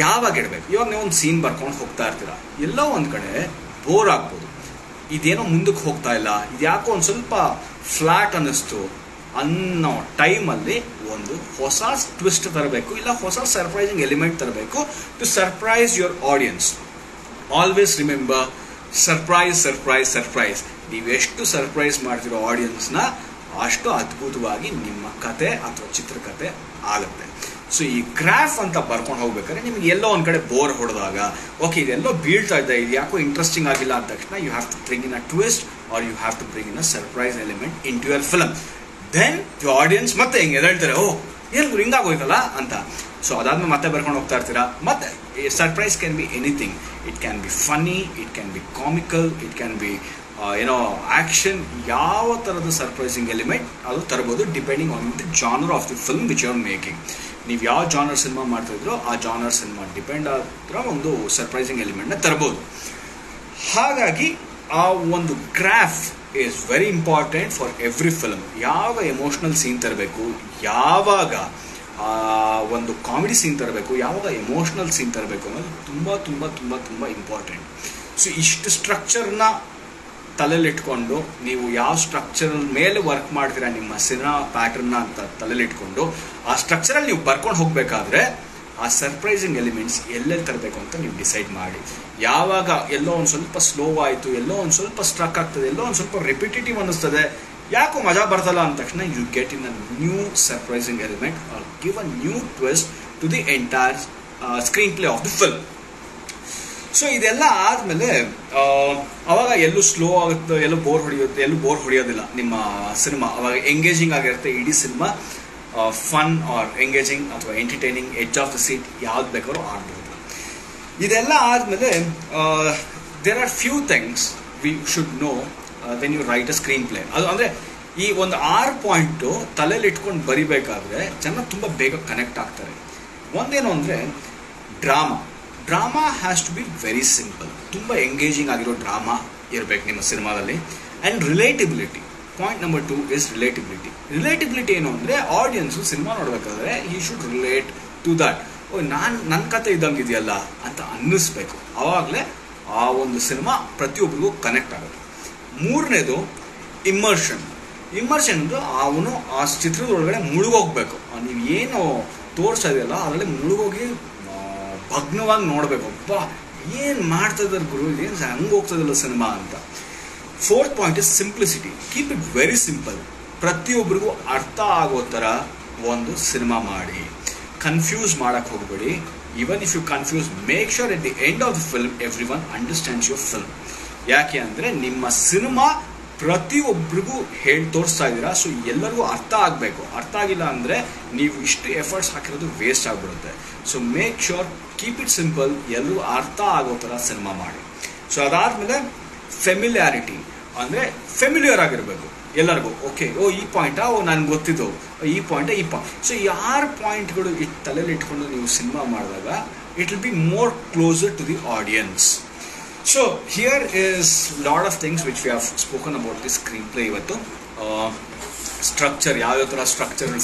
ಯಾವಾಗ ಇಡಬೇಕು? ಇವಾಗ ನೀವು ಒಂದು ಸೀನ್ ಬರ್ಕೊಂಡು ಹೋಗ್ತಾ ಇರ್ತೀರ, ಎಲ್ಲೋ ಒಂದು ಕಡೆ ಬೋರ್ ಆಗ್ಬೋದು, ಇದೇನೋ ಮುಂದಕ್ಕೆ ಹೋಗ್ತಾ ಇಲ್ಲ, ಇದು ಯಾಕೋ ಒಂದು ಸ್ವಲ್ಪ ಫ್ಲಾಟ್ ಅನ್ನಿಸ್ತು ಅನ್ನೋ ಟೈಮಲ್ಲಿ ಒಂದು ಹೊಸ ಟ್ವಿಸ್ಟ್ ತರಬೇಕು, ಇಲ್ಲ ಹೊಸ ಸರ್ಪ್ರೈಸಿಂಗ್ ಎಲಿಮೆಂಟ್ ತರಬೇಕು to surprise your audience. Always remember, surprise surprise surprise. ನೀವೆಷ್ಟು ಸರ್ಪ್ರೈಸ್ ಮಾಡ್ತಿರೋ ಆಡಿಯನ್ಸ್ನ ಅಷ್ಟು ಅದ್ಭುತವಾಗಿ ನಿಮ್ಮ ಕತೆ ಅಥವಾ ಚಿತ್ರಕಥೆ ಆಗುತ್ತೆ. ಸೊ ಈ ಗ್ರಾಫ್ ಅಂತ ಬರ್ಕೊಂಡು ಹೋಗ್ಬೇಕಾದ್ರೆ ನಿಮ್ಗೆ ಎಲ್ಲೋ ಒಂದು ಕಡೆ ಬೋರ್ ಹೊಡೆದಾಗ, ಓಕೆ ಇದೆಲ್ಲೋ ಬೀಳ್ತಾ ಇದೆ, ಇದು ಯಾಕೋ ಇಂಟ್ರೆಸ್ಟಿಂಗ್ ಆಗಿಲ್ಲ ಅಂದ ತಕ್ಷಣ you have to bring in a twist or you have to bring in a surprise element into your film. Then the audience ಮತ್ತೆ ಹಿಂಗೆ ಎದ್ದೇಳ್ತಾರೆ, ಓ ಏನು ಹಿಂಗಾಗೋಯ್ತಲ್ಲ ಅಂತ. ಸೊ ಅದಾದ್ಮೇಲೆ ಮತ್ತೆ ಬರ್ಕೊಂಡು ಹೋಗ್ತಾ ಇರ್ತೀರಾ. ಮತ್ತೆ surprise can be anything. It can be funny, it can be comical, it can be ಏನೋ ಆ್ಯಕ್ಷನ್. ಯಾವ ಥರದ ಸರ್ಪ್ರೈಸಿಂಗ್ ಎಲಿಮೆಂಟ್ ಅದು ತರ್ಬೋದು, depending on the genre of the film which you are making. ನೀವು ಯಾವ ಜಾನರ್ ಸಿನಿಮಾ ಮಾಡ್ತಾಯಿದ್ರೋ ಆ genre cinema depend ಆಗಿರೋ ಒಂದು ಸರ್ಪ್ರೈಸಿಂಗ್ ಎಲಿಮೆಂಟ್ನ ತರ್ಬೋದು. ಹಾಗಾಗಿ ಆ ಒಂದು graph is very important for every film. ಯಾವಾಗ ಎಮೋಷ್ನಲ್ ಸೀನ್ ತರಬೇಕು, ಯಾವಾಗ ಒಂದು ಕಾಮಿಡಿ ಸೀನ್ ತರಬೇಕು, ಯಾವಾಗ ಎಮೋಷ್ನಲ್ ಸೀನ್ ತರಬೇಕು ಅನ್ನೋದು ತುಂಬ ತುಂಬ ತುಂಬ ತುಂಬ ಇಂಪಾರ್ಟೆಂಟ್. ಸೊ ಇಷ್ಟು ಸ್ಟ್ರಕ್ಚರ್ನ ತಲೆಯಲ್ಲಿಟ್ಕೊಂಡು ನೀವು ಯಾವ ಸ್ಟ್ರಕ್ಚರ್ ಮೇಲೆ ವರ್ಕ್ ಮಾಡ್ತೀರಾ ನಿಮ್ಮ ಸಿನಿಮಾ ಪ್ಯಾಟರ್ನ್ನ ಅಂತ ತಲೆಯಲ್ಲಿಟ್ಕೊಂಡು ಆ ಸ್ಟ್ರಕ್ಚರಲ್ಲಿ ನೀವು ಬರ್ಕೊಂಡು ಹೋಗಬೇಕಾದ್ರೆ ಆ ಸರ್ಪ್ರೈಸಿಂಗ್ ಎಲಿಮೆಂಟ್ಸ್ ಎಲ್ಲೆಲ್ಲಿ ತರಬೇಕು ಅಂತ ನೀವು ಡಿಸೈಡ್ ಮಾಡಿ. ಯಾವಾಗ ಎಲ್ಲೋ ಒಂದು ಸ್ವಲ್ಪ ಸ್ಲೋ ಆಯಿತು, ಎಲ್ಲೋ ಒಂದು ಸ್ವಲ್ಪ ಸ್ಟ್ರಕ್ ಆಗ್ತದೆ, ಎಲ್ಲೋ ಒಂದು ಸ್ವಲ್ಪ ರಿಪಿಟೇಟಿವ್ ಅನ್ನಿಸ್ತದೆ, ಯಾಕೋ ಮಜಾ ಬರ್ತಲ್ಲ ಅಂದ ತಕ್ಷಣ you get in a new surprising element or give a new twist to the entire screenplay of the film. So ಇದೆಲ್ಲ ಆದಮೇಲೆ ಅವಾಗ ಎಲ್ಲೂ ಸ್ಲೋ ಆಗುತ್ತೆ, ಎಲ್ಲೂ ಬೋರ್ ಹೊಡೆಯೋದಿಲ್ಲ ನಿಮ್ಮ ಸಿನಿಮಾ. ಅವಾಗ ಎಂಗೇಜಿಂಗ್ ಆಗಿರುತ್ತೆ ಇಡೀ ಸಿನಿಮಾ. ಫನ್ ಆರ್ ಎಂಗೇಜಿಂಗ್ ಅಥವಾ entertaining edge of the seat ಯಾವ್ದು ಬೇಕಾದ್ರೂ ಆಡ್ಬೋದು. ಇದೆಲ್ಲ ಆದಮೇಲೆ there are few things we should know when you write a screenplay. ಅದು ಅಂದರೆ ಈ ಒಂದು 6 ಪಾಯಿಂಟು ತಲೆಯಲ್ಲಿ ಇಟ್ಕೊಂಡು ಬರಿಬೇಕಾದ್ರೆ ಜನ ತುಂಬ ಬೇಗ ಕನೆಕ್ಟ್ ಆಗ್ತಾರೆ. ಒಂದೇನು ಅಂದರೆ drama has to be very simple. ತುಂಬ ಎಂಗೇಜಿಂಗ್ ಆಗಿರೋ ಡ್ರಾಮಾ ಇರಬೇಕು ನಿಮ್ಮ ಸಿನಿಮಾದಲ್ಲಿ. And relatability, point number 2 is relatability ಏನು ಅಂದರೆ ಆಡಿಯನ್ಸು ಸಿನಿಮಾ ನೋಡಬೇಕಾದ್ರೆ he should relate to that. ನನ್ನ ಕತೆ ಇದ್ದಂಗೆ ಇದೆಯಲ್ಲ ಅಂತ ಅನ್ನಿಸ್ಬೇಕು. ಆವಾಗಲೇ ಆ ಒಂದು ಸಿನಿಮಾ ಪ್ರತಿಯೊಬ್ಬರಿಗೂ ಕನೆಕ್ಟ್ ಆಗುತ್ತೆ. ಮೂರನೇದು ಇಮ್ಮರ್ಷನ್ ಅಂದರೆ ಅವನು ಆ ಚಿತ್ರದೊಳಗಡೆ ಮುಳುಗೋಗ್ಬೇಕು. ನೀವು ಏನು ತೋರಿಸ್ತಾ ಇದೆಯಲ್ಲ ಅದರಲ್ಲಿ ಮುಳುಗೋಗಿ ಭಗ್ನವಾಗಿ ನೋಡಬೇಕು. ಅಪ್ಪ ಏನು ಮಾಡ್ತಾ ಇದ್ದಾರೆ ಗುರು, ಏನು ಹಂಗೆ ಹೋಗ್ತದಲ್ಲ ಸಿನಿಮಾ ಅಂತ. 4th point is simplicity. Keep it very simple. ಪ್ರತಿಯೊಬ್ಬರಿಗೂ ಅರ್ಥ ಆಗೋ ಥರ ಒಂದು ಸಿನಿಮಾ ಮಾಡಿ. ಕನ್ಫ್ಯೂಸ್ ಮಾಡಕ್ಕೆ ಹೋಗಬೇಡಿ. Even if you confuse, make sure at the end of the film everyone understands your film. ಯಾಕೆ ಅಂದರೆ ನಿಮ್ಮ ಸಿನಿಮಾ ಪ್ರತಿಯೊಬ್ಬರಿಗೂ ಹೇಳಿ ತೋರಿಸ್ತಾ ಇದ್ದೀರಾ, ಸೊ ಎಲ್ಲರಿಗೂ ಅರ್ಥ ಆಗಬೇಕು. ಅರ್ಥ ಆಗಿಲ್ಲ ಅಂದರೆ ನೀವು ಇಷ್ಟು ಎಫರ್ಟ್ಸ್ ಹಾಕಿರೋದು ವೇಸ್ಟ್ ಆಗಿಬಿಡುತ್ತೆ. So make sure, keep it simple, ಎಲ್ಲರೂ ಅರ್ಥ ಆಗೋ ಥರ ಸಿನಿಮಾ ಮಾಡಿ. ಸೊ ಅದಾದಮೇಲೆ ಫೆಮಿಲಿಯಾರಿಟಿ ಅಂದರೆ ಫೆಮಿಲಿಯರ್ ಆಗಿರಬೇಕು ಎಲ್ಲರಿಗೂ. ಓಕೆ, ಈ ಪಾಯಿಂಟಾ, ನನಗೆ ಗೊತ್ತಿದ್ದು ಈ ಪಾಯಿಂಟ್. ಸೊ ಈ 6 ಪಾಯಿಂಟ್ಗಳು ತಲೆಯಲ್ಲಿ ಇಟ್ಕೊಂಡು ನೀವು ಸಿನಿಮಾ ಮಾಡಿದಾಗ it will be more closer to the audience. So here is lot of things which we have spoken about the screenplay. ಇವತ್ತು ಸ್ಟ್ರಕ್ಚರ್, ಯಾವ್ಯಾವ ಥರ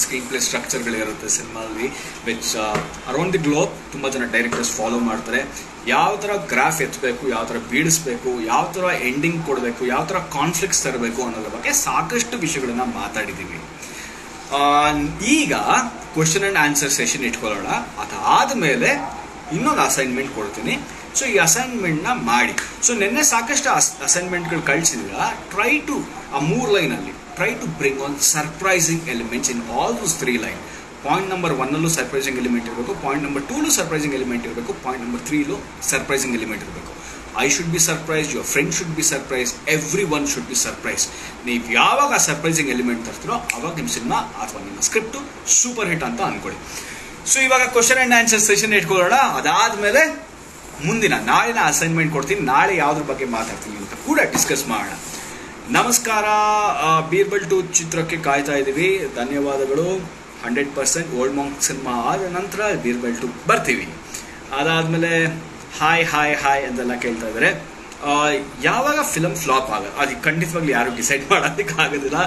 ಸ್ಕ್ರೀನ್ ಪ್ಲೇ ಸ್ಟ್ರಕ್ಚರ್ಗಳಿರುತ್ತೆ ಸಿನಿಮಾದಲ್ಲಿ, ವಿಚ್ ಅರೌಂಡ್ ದಿ ಗ್ಲೋಬ್ ತುಂಬ ಜನ ಡೈರೆಕ್ಟರ್ಸ್ ಫಾಲೋ ಮಾಡ್ತಾರೆ. ಯಾವ ಥರ ಗ್ರಾಫ್ ಎತ್ತಬೇಕು, ಯಾವ ಥರ ಬೀಳಿಸ್ಬೇಕು, ಯಾವ ಥರ ಎಂಡಿಂಗ್ ಕೊಡಬೇಕು, ಯಾವ ಥರ ಕಾನ್ಫ್ಲಿಕ್ಟ್ಸ್ ತರಬೇಕು ಅನ್ನೋದ್ರ ಬಗ್ಗೆ ಸಾಕಷ್ಟು ವಿಷಯಗಳನ್ನ ಮಾತಾಡಿದ್ದೀವಿ. ಈಗ ಕ್ವಶನ್ ಆ್ಯಂಡ್ ಆನ್ಸರ್ ಸೆಷನ್ ಇಟ್ಕೊಳ್ಳೋಣ. ಅದಾದಮೇಲೆ ಇನ್ನೊಂದು ಅಸೈನ್ಮೆಂಟ್ ಕೊಡ್ತೀನಿ. ಸೊ ಈ ಅಸೈನ್ಮೆಂಟ್ನ ಮಾಡಿ. ಸೊ ನಿನ್ನೆ ಸಾಕಷ್ಟು ಅಸೈನ್ಮೆಂಟ್ಗಳು ಕಳಿಸಿದ್ದೀರಾ. ಟ್ರೈ ಟು ಆ 3 ಲೈನಲ್ಲಿ try to bring on surprising elements in all those 3 line. Point number 1 surprising element ಇರಬೇಕು, ಪಾಯಿಂಟ್ ನಂಬರ್ 2 ಸರ್ಪ್ರೈಸಿಂಗ್ ಎಲಿಮೆಂಟ್ ಇರಬೇಕು, ಪಾಯಿಂಟ್ ನಂಬರ್ 3 ಸರ್ಪ್ರೈಸಿಂಗ್ ಎಲಿಮೆಂಟ್ ಇರಬೇಕು. I should be surprise, your friend should be surprise, everyone should be surprise. ನೀವು ಯಾವಾಗ ಆ surprising element ತರ್ತೀರೋ ಅವಾಗ ನಿಮ್ಮ cinema ಅಥವಾ ನಿಮ್ಮ ಸ್ಕ್ರಿಪ್ಟು ಸೂಪರ್ ಹಿಟ್ ಅಂತ ಅಂದ್ಕೊಳ್ಳಿ. ಸೊ ಇವಾಗ ಕ್ವಶನ್ ಆ್ಯಂಡ್ ಆನ್ಸರ್ ಸೆಷನ್ ಇಟ್ಕೊಳ್ಳೋಣ. ಅದಾದಮೇಲೆ ನಾಳಿನ ಅಸೈನ್ಮೆಂಟ್ ಕೊಡ್ತೀನಿ. ನಾಳೆ ಯಾವುದ್ರ ಬಗ್ಗೆ ಮಾತಾಡ್ತೀನಿ ಅಂತ ಕೂಡ ಡಿಸ್ಕಸ್ ಮಾಡೋಣ. ನಮಸ್ಕಾರ. ಬೀರ್ಬಲ್ 2 ಚಿತ್ರಕ್ಕೆ ಕಾಯ್ತಾ ಇದ್ದೀವಿ. ಧನ್ಯವಾದಗಳು. 100% ಓಲ್ಡ್ ಮಾಂಕ್ ಸಿನಿಮಾ ಆದ ನಂತರ ಬೀರ್ಬಲ್ 2 ಬರ್ತೀವಿ. ಅದಾದಮೇಲೆ ಹಾಯ್ ಅಂತೆಲ್ಲ ಕೇಳ್ತಾ ಇದ್ದಾರೆ. ಯಾವಾಗ ಫಿಲಮ್ ಫ್ಲಾಪ್ ಆಗೋದು ಅದು ಖಂಡಿತವಾಗ್ಲೂ ಯಾರು ಡಿಸೈಡ್ ಮಾಡೋದಕ್ಕಾಗೋದಿಲ್ಲ.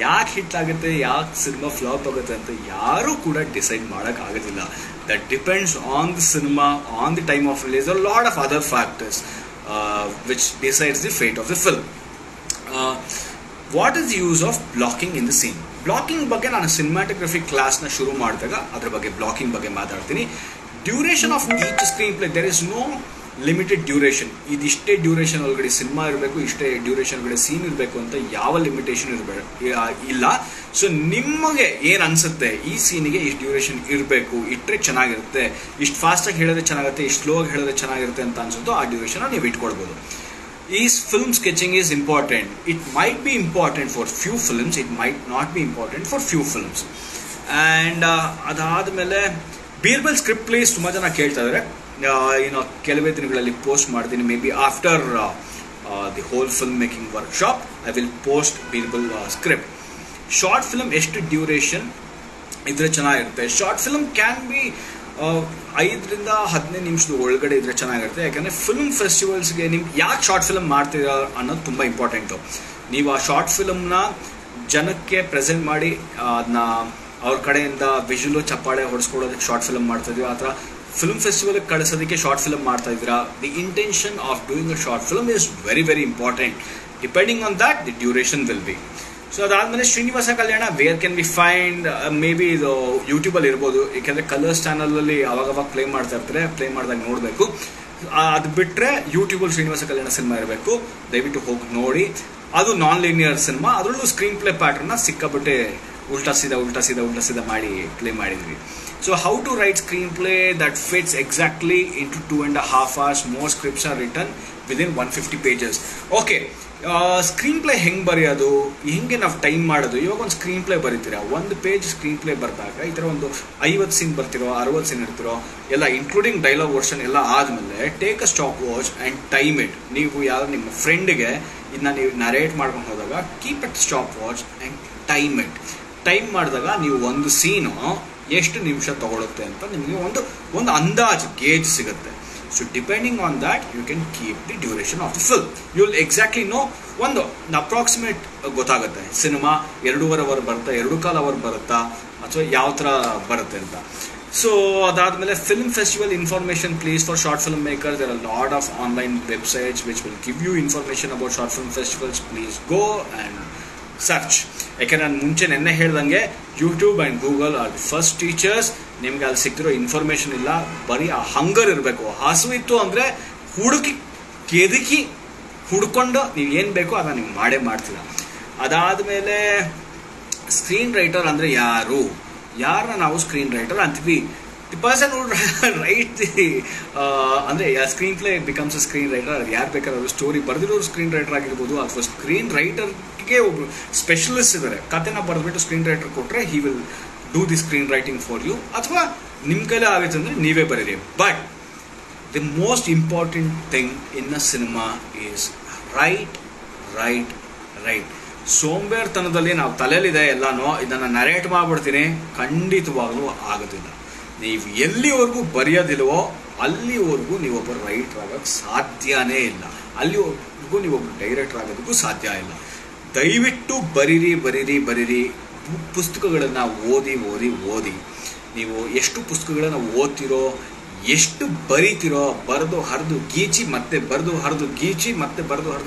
ಯಾಕೆ ಹಿಟ್ ಆಗುತ್ತೆ, ಯಾಕೆ ಸಿನಿಮಾ ಫ್ಲಾಪ್ ಆಗುತ್ತೆ ಅಂತ ಯಾರೂ ಕೂಡ ಡಿಸೈಡ್ ಮಾಡೋಕ್ಕಾಗೋದಿಲ್ಲ. That depends on the cinema, on the time of release, a lot of other factors which decides the fate of the film. What is the use of blocking in the scene? Blocking ಬಗ್ಗೆ ನಾನು cinematography ಕ್ಲಾಸ್ನ ಶುರು ಮಾಡಿದಾಗ ಅದ್ರ ಬಗ್ಗೆ blocking ಬಗ್ಗೆ ಮಾತಾಡ್ತೀನಿ. Duration of each screenplay, there is no limited duration. ಇದಿಷ್ಟೇ ಡ್ಯೂರೇಷನ್ ಒಳಗಡೆ ಸಿನಿಮಾ ಇರಬೇಕು, ಇಷ್ಟೇ ಡ್ಯೂರೇಷನ್ ಒಳಗಡೆ ಸೀನ್ ಇರಬೇಕು ಅಂತ ಯಾವ ಲಿಮಿಟೇಷನ್ ಇಲ್ಲ. ಸೊ ನಿಮಗೆ ಏನು ಅನಿಸುತ್ತೆ, ಈ ಸೀನಿಗೆ ಇಷ್ಟು ಡ್ಯೂರೇಷನ್ ಇರಬೇಕು, ಇಟ್ಟರೆ ಚೆನ್ನಾಗಿರುತ್ತೆ, ಇಷ್ಟು ಫಾಸ್ಟಾಗಿ ಹೇಳಿದ್ರೆ ಚೆನ್ನಾಗುತ್ತೆ, ಇಷ್ಟು ಸ್ಲೋ ಆಗಿ ಹೇಳಿದ್ರೆ ಚೆನ್ನಾಗಿರುತ್ತೆ ಅಂತ ಅನ್ಸುತ್ತೋ ಆ ಡ್ಯೂರೇಷನ್ ನೀವು ಇಟ್ಕೊಳ್ಬೋದು. ಈ film sketching is important. It might be important for few films, it might not be important for few films. And ಅದಾದಮೇಲೆ ಬೀರ್ಬಲ್ ಸ್ಕ್ರಿಪ್ಟ್ ಪ್ಲೇಸ್ ತುಂಬ ಜನ ಕೇಳ್ತಾ ಇದ್ದಾರೆ. ಕೆಲವೇ ದಿನಗಳಲ್ಲಿ ಪೋಸ್ಟ್ ಮಾಡ್ತೀನಿ. May be after the whole film making workshop I will post Birbal script. Short film ಎಷ್ಟು duration ಇದ್ರೆ ಚೆನ್ನಾಗಿರುತ್ತೆ? ಶಾರ್ಟ್ ಫಿಲ್ಮ್ ಕ್ಯಾನ್ ಬಿ 5 ರಿಂದ 15 ನಿಮಿಷದ ಒಳಗಡೆ ಇದ್ರೆ ಚೆನ್ನಾಗಿರುತ್ತೆ. ಯಾಕಂದರೆ ಫಿಲ್ಮ್ ಫೆಸ್ಟಿವಲ್ಸ್ಗೆ ನಿಮ್ಗೆ ಯಾಕೆ ಶಾರ್ಟ್ ಫಿಲ್ಮ್ ಮಾಡ್ತೀರಾ ಅನ್ನೋದು ತುಂಬ ಇಂಪಾರ್ಟೆಂಟು. ನೀವು ಆ ಶಾರ್ಟ್ ಫಿಲ್ಮ್ನ ಜನಕ್ಕೆ ಪ್ರೆಸೆಂಟ್ ಮಾಡಿ ಅದನ್ನ ಅವ್ರ ಕಡೆಯಿಂದ ವಿಜುಲು ಚಪ್ಪಾಳೆ ಹೊಡೆಸ್ಕೊಡೋದಕ್ಕೆ ಶಾರ್ಟ್ ಫಿಲ್ಮ್ ಮಾಡ್ತಾಯಿದ್ದೀವಿ, ಆ ಥರ ಫಿಲ್ಮ್ ಫೆಸ್ಟಿವಲ್ಗೆ ಕಳಿಸೋದಕ್ಕೆ ಶಾರ್ಟ್ ಫಿಲ್ಮ್ ಮಾಡ್ತಾ ಇದ್ದೀರಾ. The intention of doing a short film is very very important. Depending on that the duration will be. So ಅದಾದಮೇಲೆ Srinivasa Kalyana where can be find? Maybe ಇದು ಯೂಟ್ಯೂಬಲ್ಲಿ ಇರ್ಬೋದು, ಏಕೆಂದರೆ ಕಲರ್ಸ್ ಚಾನಲಲ್ಲಿ ಅವಾಗವಾಗ ಪ್ಲೇ ಮಾಡ್ತಾ ಇರ್ತಾರೆ, ಪ್ಲೇ ಮಾಡಿದಾಗ ನೋಡಬೇಕು. ಅದು ಬಿಟ್ಟರೆ ಯೂಟ್ಯೂಬಲ್ಲಿ ಶ್ರೀನಿವಾಸ ಕಲ್ಯಾಣ ಸಿನಿಮಾ ಇರಬೇಕು, ದಯವಿಟ್ಟು ಹೋಗಿ ನೋಡಿ. ಅದು ನಾನ್ ಲೀನಿಯರ್ ಸಿನಿಮಾ, ಅದರಲ್ಲೂ ಸ್ಕ್ರೀನ್ ಪ್ಲೇ ಪ್ಯಾಟರ್ನ ಸಿಕ್ಕಾಬಿಟ್ಟೆ ಉಲ್ಟಾ ಸೀದಾ ಮಾಡಿ ಪ್ಲೇ ಮಾಡಿದ್ವಿ. So how to write screenplay that fits exactly into 2.5 hours. More scripts are written within 150 pages. Okay, screen play ಹೆಂಗೆ ಬರೆಯೋದು, ಹೆಂಗೆ ನಾವು ಟೈಮ್ ಮಾಡೋದು. ಇವಾಗ ಒಂದು ಸ್ಕ್ರೀನ್ ಪ್ಲೇ ಬರೀತೀರಾ, ಒಂದು ಪೇಜ್ ಸ್ಕ್ರೀನ್ ಪ್ಲೇ ಬರೆದಾಗ ಈ ಥರ ಒಂದು 50 ಸೀನ್ ಬರ್ತಿರೋ, 60 ಸೀನ್ ಇರ್ತಿರೋ, ಎಲ್ಲ ಇನ್ಕ್ಲೂಡಿಂಗ್ ಡೈಲಾಗ್ ವರ್ಷನ್ ಎಲ್ಲ ಆದಮೇಲೆ take a stop watch and time it. ನೀವು ಯಾರು ನಿಮ್ಮ ಫ್ರೆಂಡ್ಗೆ ಇದನ್ನ ನೀವು ನರೇಟ್ ಮಾಡ್ಕೊಂಡು ಹೋದಾಗ keep it stop watch and time it. Time ಮಾಡಿದಾಗ ನೀವು ಒಂದು ಸೀನು ಎಷ್ಟು ನಿಮಿಷ ತಗೊಳುತ್ತೆ ಅಂತ ನಿಮಗೆ ಒಂದು ಅಂದಾಜು ಗೇಜ್ ಸಿಗುತ್ತೆ. So depending on that you can keep the duration of the film. You will exactly know ಒಂದು ಅಪ್ರಾಕ್ಸಿಮೇಟ್ ಗೊತ್ತಾಗುತ್ತೆ ಸಿನಿಮಾ 2.5 ಅವರ್ ಬರುತ್ತಾ, 2.25 ಅವರ್ ಬರುತ್ತಾ, ಅಥವಾ ಯಾವ ಥರ ಬರುತ್ತೆ ಅಂತ. ಸೊ ಅದಾದಮೇಲೆ film festival information please for short film makers. There are lot of online websites which will give you information about short film festivals. Please go and search. ಯಾಕೆ ನಾನು ಮುಂಚೆ ನೆನ್ನೆ ಹೇಳ್ದಂಗೆ YouTube and Google are the first teachers. ನಿಮ್ಗೆ ಅಲ್ಲಿ ಸಿಗ್ತಿರೋ information ಇಲ್ಲ, ಬರೀ ಆ ಹಂಗರ್ ಇರಬೇಕು. ಹಸು ಇತ್ತು ಅಂದರೆ ಕೆದಕಿ ಹುಡ್ಕೊಂಡು ನೀವು ಏನು ಬೇಕೋ ಅದನ್ನು ನೀವು ಮಾಡೇ ಅದಾದಮೇಲೆ ಸ್ಕ್ರೀನ್ ರೈಟರ್ ಅಂದರೆ ಯಾರನ್ನ ನಾವು ಸ್ಕ್ರೀನ್ ರೈಟರ್ ಅಂತೀವಿ? The person would write the ಅಂದರೆ screenplay becomes a screenwriter. ಅದು ಯಾರು ಬೇಕಾದ್ರೂ ಸ್ಟೋರಿ ಬರೆದಿರೋರು ಸ್ಕ್ರೀನ್ ರೈಟರ್ ಆಗಿರ್ಬೋದು, ಅಥವಾ ಸ್ಕ್ರೀನ್ ರೈಟರ್ಗೆ ಒಬ್ರು ಸ್ಪೆಷಲಿಸ್ಟ್ ಇದ್ದಾರೆ. ಕಥೆನ ಬರೆದ್ಬಿಟ್ಟು ಸ್ಕ್ರೀನ್ ರೈಟರ್ ಕೊಟ್ಟರೆ he will do the screenwriting for you, ಅಥವಾ ನಿಮ್ಮ ಕೈಲೇ ಆಗುತ್ತೆ ಅಂದರೆ ನೀವೇ ಬರೀರಿ. But the most important thing in a cinema is write. ಸೋಂಬೇರ್ತನದಲ್ಲಿ ನಾವು ತಲೆಯಲ್ಲಿದೆ ಎಲ್ಲನೋ ಇದನ್ನು ನರೇಟ್ ಮಾಡಿಬಿಡ್ತೀನಿ, ಖಂಡಿತವಾಗ್ಲೂ ಆಗೋದಿಲ್ಲ. ನೀವು ಎಲ್ಲಿವರೆಗೂ ಬರೆಯೋದಿಲ್ವೋ ಅಲ್ಲಿವರೆಗೂ ನೀವೊಬ್ಬರು ರೈಟರ್ ಆಗೋಕ್ಕೆ ಸಾಧ್ಯನೇ ಇಲ್ಲ, ಅಲ್ಲಿವರೆಗೂ ನೀವೊಬ್ಬರು ಡೈರೆಕ್ಟರ್ ಆಗೋದಕ್ಕೂ ಸಾಧ್ಯ ಇಲ್ಲ. ದಯವಿಟ್ಟು ಬರೀರಿ. ಪುಸ್ತಕಗಳನ್ನು ಓದಿ. ನೀವು ಎಷ್ಟು ಪುಸ್ತಕಗಳನ್ನು ಓದ್ತಿರೋ, ಎಷ್ಟು ಬರೀತಿರೋ, ಬರೆದು ಹರಿದು ಗೀಚಿ ಮತ್ತೆ ಬರೆದು ಹರಿದು ಗೀಚಿ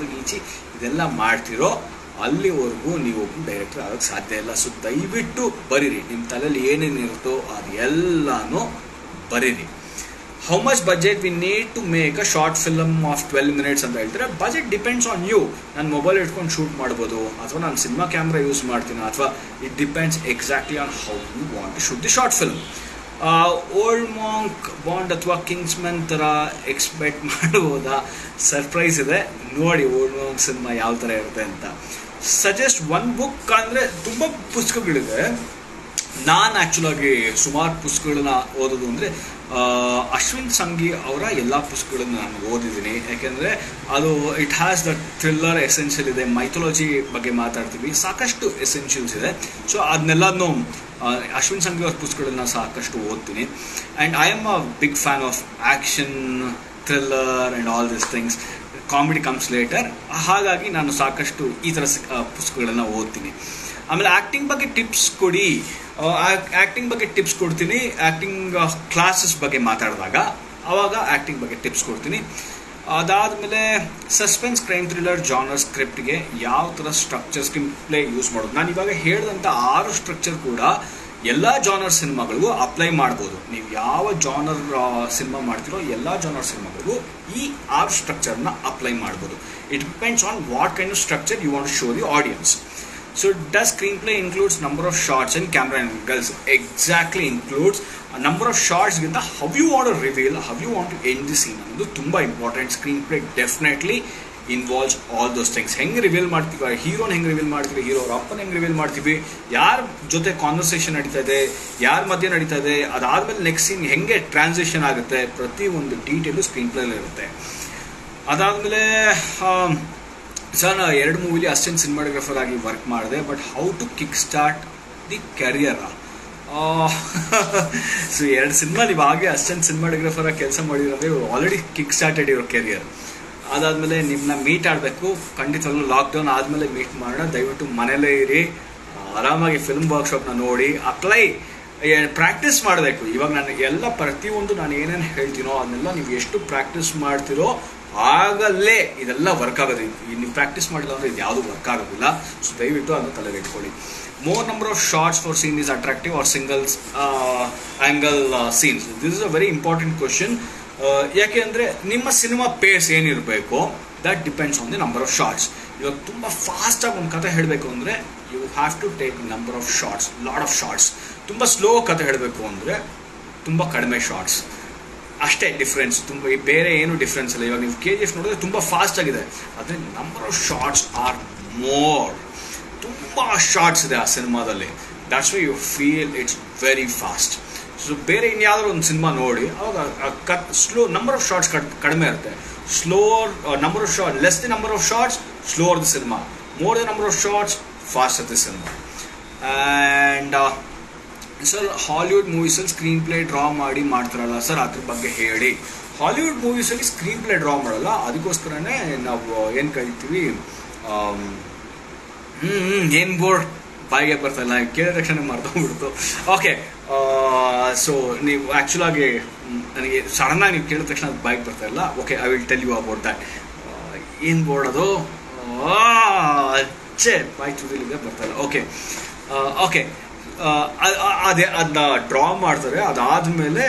ಇದೆಲ್ಲ ಮಾಡ್ತಿರೋ ಅಲ್ಲಿವರೆಗೂ ನೀವೊಬ್ಬರು ಡೈರೆಕ್ಟರ್ ಆಗೋಕ್ಕೆ ಸಾಧ್ಯ ಇಲ್ಲ. ಸೊ ದಯವಿಟ್ಟು ಬರೀರಿ, ನಿಮ್ಮ ತಲೆಯಲ್ಲಿ ಏನೇನಿರುತ್ತೋ ಅದು ಎಲ್ಲನೂ ಬರೀರಿ. How much budget we need to make a short film of 12 minutes ಅಂತ ಹೇಳ್ತಾರೆ. Budget depends on you. ನಾನು ಮೊಬೈಲ್ ಇಟ್ಕೊಂಡು ಶೂಟ್ ಮಾಡ್ಬೋದು, ಅಥವಾ ನಾನು ಸಿನಿಮಾ ಕ್ಯಾಮ್ರಾ ಯೂಸ್ ಮಾಡ್ತೀನಿ, ಅಥವಾ it depends exactly on how you want to shoot the short film. Old Monk Bond ಅಥವಾ ಕಿಂಗ್ಸ್ಮನ್ ಥರ ಎಕ್ಸ್ಪೆಕ್ಟ್ ಮಾಡ್ಬೋದಾ? ಸರ್ಪ್ರೈಸ್ ಇದೆ, ನೋಡಿ ಓಲ್ಡ್ ಮಾಂಕ್ ಸಿನಿಮಾ ಯಾವ ಥರ ಇರುತ್ತೆ ಅಂತ. ಸಜೆಸ್ಟ್ ಒನ್ ಬುಕ್ ಅಂದರೆ ತುಂಬ ಪುಸ್ತಕಗಳಿದೆ. ನಾನು ಆ್ಯಕ್ಚುಲಾಗಿ ಸುಮಾರು ಪುಸ್ತಕಗಳನ್ನ ಓದೋದು ಅಂದರೆ ಅಶ್ವಿನ್ ಸಂಘಿ ಅವರ ಎಲ್ಲ ಪುಸ್ತಕಗಳನ್ನು ನಾನು ಓದಿದ್ದೀನಿ. ಯಾಕೆಂದರೆ ಅದು it has the thriller essential ಇದೆ, ಮೈಥಾಲಜಿ ಬಗ್ಗೆ ಮಾತಾಡ್ತೀವಿ, ಸಾಕಷ್ಟು ಎಸೆನ್ಷಿಯಲ್ಸ್ ಇದೆ. ಸೊ ಅದನ್ನೆಲ್ಲನೂ ಅಶ್ವಿನ್ ಸಂಘಿ ಅವ್ರ ಪುಸ್ತಕಗಳನ್ನ ಸಾಕಷ್ಟು ಓದ್ತೀನಿ. And I am a big fan of action, thriller and all this things. Comedy comes later. ಹಾಗಾಗಿ ನಾನು ಸಾಕಷ್ಟು ಈ ಥರ ಪುಸ್ತಕಗಳನ್ನು ಓದ್ತೀನಿ. ಆಮೇಲೆ ಆ್ಯಕ್ಟಿಂಗ್ ಬಗ್ಗೆ ಟಿಪ್ಸ್ ಕೊಡಿ. ಆ್ಯಕ್ಟಿಂಗ್ ಬಗ್ಗೆ ಟಿಪ್ಸ್ ಕೊಡ್ತೀನಿ. ಆ್ಯಕ್ಟಿಂಗ್ ಕ್ಲಾಸಸ್ ಬಗ್ಗೆ ಮಾತಾಡಿದಾಗ ಆವಾಗ ಆ್ಯಕ್ಟಿಂಗ್ ಬಗ್ಗೆ ಟಿಪ್ಸ್ ಕೊಡ್ತೀನಿ. ಅದಾದಮೇಲೆ ಸಸ್ಪೆನ್ಸ್, ಕ್ರೈಮ್, ಥ್ರಿಲ್ಲರ್ ಜಾನರ್ ಸ್ಕ್ರಿಪ್ಟ್ಗೆ ಯಾವ ಥರ ಸ್ಟ್ರಕ್ಚರ್ ಸ್ಕ್ರೀನ್ ಪ್ಲೇ ಯೂಸ್ ಮಾಡೋದು. ನಾನು ಇವಾಗ ಹೇಳಿದಂಥ 6 ಸ್ಟ್ರಕ್ಚರ್ ಕೂಡ ಎಲ್ಲ ಜಾನರ್ ಸಿನಿಮಾಗಳಿಗೂ ಅಪ್ಲೈ ಮಾಡ್ಬೋದು. ನೀವು ಯಾವ ಜಾನರ್ ಸಿನಿಮಾ ಮಾಡ್ತಿರೋ ಎಲ್ಲ ಜಾನರ್ ಸಿನಿಮಾಗಳಿಗೂ ಈ 6 ಸ್ಟ್ರಕ್ಚರ್ನ ಅಪ್ಲೈ ಮಾಡ್ಬೋದು. It depends on what kind of structure you want to show the audience. So does screenplay includes number of shots and camera angles? Exactly includes a number of shots ginta how you want to reveal, how you want to end the scene ಅನ್ನೋದು ತುಂಬಾ important. Screenplay definitely involves all those things. ಹೆಂಗೆ reveal ಮಾಡ್ತೀವಿ, ಹೀರೋನ ಹೆಂಗೆ reveal ಮಾಡ್ತೀವಿ, hero ಅವ್ರ ಅಪ್ಪನ ಹೆಂಗೆ ರಿವೀಲ್ ಮಾಡ್ತೀವಿ, ಯಾರ ಜೊತೆ ಕಾನ್ವರ್ಸೇಷನ್ ನಡೀತಾ ಇದೆ, ಯಾರ ಮಧ್ಯೆ ನಡೀತಾ ಇದೆ, ಅದಾದಮೇಲೆ ನೆಕ್ಸ್ಟ್ ಸೀನ್ ಹೆಂಗೆ ಟ್ರಾನ್ಸಿಷನ್ ಆಗುತ್ತೆ, ಪ್ರತಿಯೊಂದು ಡೀಟೇಲು ಸ್ಕ್ರೀನ್ಪ್ಲೇಲಿ ಇರುತ್ತೆ. ಅದಾದಮೇಲೆ ಸರ್ ನಾನು 2 ಮೂವಿಲಿ ಅಸಿಸ್ಟೆಂಟ್ ಸಿನಿಮಾಟೋಗ್ರಫರ್ ಆಗಿ ವರ್ಕ್ ಮಾಡಿದೆ. But how to kick start the career? So 2 cinema ನೀವು ಹಾಗೆ ಅಸಿಸ್ಟೆಂಟ್ ಸಿನಿಮಾಟೋಗ್ರಫರ್ ಆಗಿ ಕೆಲಸ ಮಾಡಿರೋದೇ already kick started your career. ಅದಾದಮೇಲೆ ನಿಮ್ಮನ್ನ ಮೀಟ್ ಆಗಬೇಕು, ಖಂಡಿತವಾಗ್ಲೂ ಲಾಕ್ಡೌನ್ ಆದಮೇಲೆ ಮೀಟ್ ಮಾಡೋಣ. ದಯವಿಟ್ಟು ಮನೇಲೇ ಇರಿ, ಆರಾಮಾಗಿ ಫಿಲ್ಮ್ ವರ್ಕ್ಶಾಪ್ನ ನೋಡಿ, ಅಪ್ಲೈ ಪ್ರಾಕ್ಟೀಸ್ ಮಾಡಬೇಕು. ಇವಾಗ ನಾನು ಪ್ರತಿಯೊಂದು ನಾನು ಏನೇನು ಹೇಳ್ತೀನೋ ಅದನ್ನೆಲ್ಲ ನೀವು ಎಷ್ಟು ಪ್ರಾಕ್ಟೀಸ್ ಮಾಡ್ತಿರೋ ಆಗಲ್ಲೇ ಇದೆಲ್ಲ ವರ್ಕ್ ಆಗೋದು. ನೀವು ಪ್ರಾಕ್ಟೀಸ್ ಮಾಡಿಲ್ಲ ಅಂದರೆ ಇದು ಯಾವುದು ವರ್ಕ್ ಆಗೋದಿಲ್ಲ. ಸೊ ದಯವಿಟ್ಟು ಅದನ್ನು ತಲೆಗೆ ಇಟ್ಕೊಳ್ಳಿ. More number of shots for scene is attractive or singles angle scenes? This is a very important question. ಯಾಕೆ ಅಂದರೆ ನಿಮ್ಮ ಸಿನಿಮಾ ಪೇಸ್ ಏನಿರಬೇಕು that depends on the number of shots. ಇವಾಗ ತುಂಬ ಫಾಸ್ಟಾಗಿ ಒಂದು ಕಥೆ ಹೇಳಬೇಕು ಅಂದರೆ you have to take number of shots, lot of shots. ತುಂಬ ಸ್ಲೋ ಕತೆ ಹೇಳಬೇಕು ಅಂದರೆ ತುಂಬ ಕಡಿಮೆ ಶಾರ್ಟ್ಸ್, ಅಷ್ಟೇ ಡಿಫ್ರೆನ್ಸ್. ತುಂಬ ಬೇರೆ ಏನು ಡಿಫ್ರೆನ್ಸ್ ಇಲ್ಲ. ಇವಾಗ ನೀವು KGF ನೋಡಿದ್ರೆ ತುಂಬ ಫಾಸ್ಟ್ ಆಗಿದೆ, ಆದರೆ number of shots are more. ತುಂಬ ಶಾರ್ಟ್ಸ್ ಇದೆ ಆ ಸಿನಿಮಾದಲ್ಲಿ. That's why you feel it's very fast. So ಬೇರೆ ಇನ್ಯಾವುದಾದ್ರು ಒಂದು ಸಿನಿಮಾ ನೋಡಿ, ಅವಾಗ ಸ್ಲೋ ನಂಬರ್ ಆಫ್ ಶಾರ್ಟ್ಸ್ ಕಡಿಮೆ ಇರುತ್ತೆ. Slower number of shot, less the number of shots, slower the cinema. More the number of shots, fast the cinema. And sir, Hollywood ಮೂವೀಸಲ್ಲಿ screenplay draw ಮಾಡ್ತಾರಲ್ಲ sir, ಅದ್ರ ಬಗ್ಗೆ ಹೇಳಿ. Hollywood ಮೂವೀಸಲ್ಲಿ screenplay draw ಮಾಡಲ್ಲ, ಅದಕ್ಕೋಸ್ಕರನೇ ನಾವು ಏನು ಕರಿತೀವಿ, ಏನು ಬೋರ್ಡ್ ಬಾಯಿಗೆ ಬರ್ತಾಯಿಲ್ಲ, ಕೇಳಿದ ತಕ್ಷಣ ಮರ್ತೋಗ್ಬಿಡ್ತು. ಓಕೆ, ಸೊ ನೀವು ಆ್ಯಕ್ಚುಲಾಗಿ ನನಗೆ ಸಡನ್ನಾಗಿ ನೀವು ಕೇಳಿದ ತಕ್ಷಣ ಅದು ಬಾಯಿಗೆ ಬರ್ತಾಯಿಲ್ಲ. Okay, I will tell you about that. ಏನು ಬೋರ್ಡ್ ಅದು? ಅಚ್ಚೆ ಬಾಯಿ ತುದಿಲಿಗೆ ಬರ್ತಾಯಿಲ್ಲ. ಓಕೆ ಓಕೆ, ಅದೇ ಅದನ್ನ ಡ್ರಾ ಮಾಡ್ತಾರೆ. ಅದಾದಮೇಲೆ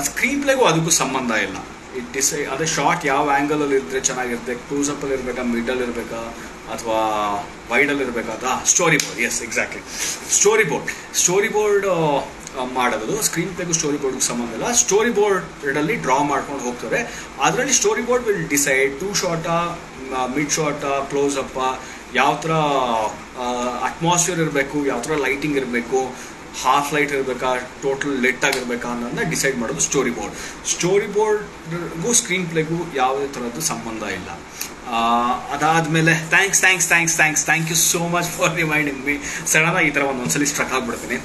ಸ್ಕ್ರೀನ್ ಪ್ಲೇಗೂ ಅದಕ್ಕೂ ಸಂಬಂಧ ಇಲ್ಲ. ಅದೇ ಶಾರ್ಟ್ ಯಾವ ಆ್ಯಂಗಲಲ್ಲಿ ಇದ್ದರೆ ಚೆನ್ನಾಗಿರುತ್ತೆ, ಕ್ಲೋಸಪ್ಪಲ್ಲಿ ಇರಬೇಕಾ, ಮಿಡಲ್ ಇರಬೇಕಾ, ಅಥವಾ ವೈಡಲ್ಲಿ ಇರಬೇಕಾ, storyboard. Yes, exactly, storyboard ಮಾಡೋದು. ಸ್ಕ್ರೀನ್ ಪ್ಲೇಗೂ ಸ್ಟೋರಿ ಬೋರ್ಡ್ಗೂ ಸಂಬಂಧ ಇಲ್ಲ. ಸ್ಟೋರಿ ಬೋರ್ಡಲ್ಲಿ ಡ್ರಾ ಮಾಡ್ಕೊಂಡು ಹೋಗ್ತಾರೆ. ಅದರಲ್ಲಿ ಸ್ಟೋರಿ ಬೋರ್ಡ್ ವಿಲ್ ಡಿಸೈಡ್ 2 ಶಾರ್ಟಾ, ಮಿಡ್ ಶಾರ್ಟಾ, ಕ್ಲೋಸಪ್ಪ, ಯಾವ ಥರ ಅಟ್ಮಾಸ್ಫಿಯರ್ ಇರಬೇಕು, ಯಾವ ಥರ ಲೈಟಿಂಗ್ ಇರಬೇಕು, ಹಾಫ್ ಲೈಟ್ ಇರಬೇಕಾ, ಟೋಟಲ್ ಲೆಟ್ ಆಗಿರ್ಬೇಕಾ ಅನ್ನೋದನ್ನ ಡಿಸೈಡ್ ಮಾಡೋದು ಸ್ಟೋರಿ ಬೋರ್ಡ್. ಸ್ಟೋರಿ ಬೋರ್ಡ್ಗೂ ಸ್ಕ್ರೀನ್ ಪ್ಲೇಗೂ ಯಾವುದೇ ಥರದ್ದು ಸಂಬಂಧ ಇಲ್ಲ. ಅದಾದಮೇಲೆ thank you so much for reminding me. ಸಡನ್ನಾಗಿ ಈ ಥರ ಒಂದೊಂದ್ಸಲಿ ಸ್ಟ್ರಕ್ ಆಗಿಬಿಡ್ತೀನಿ,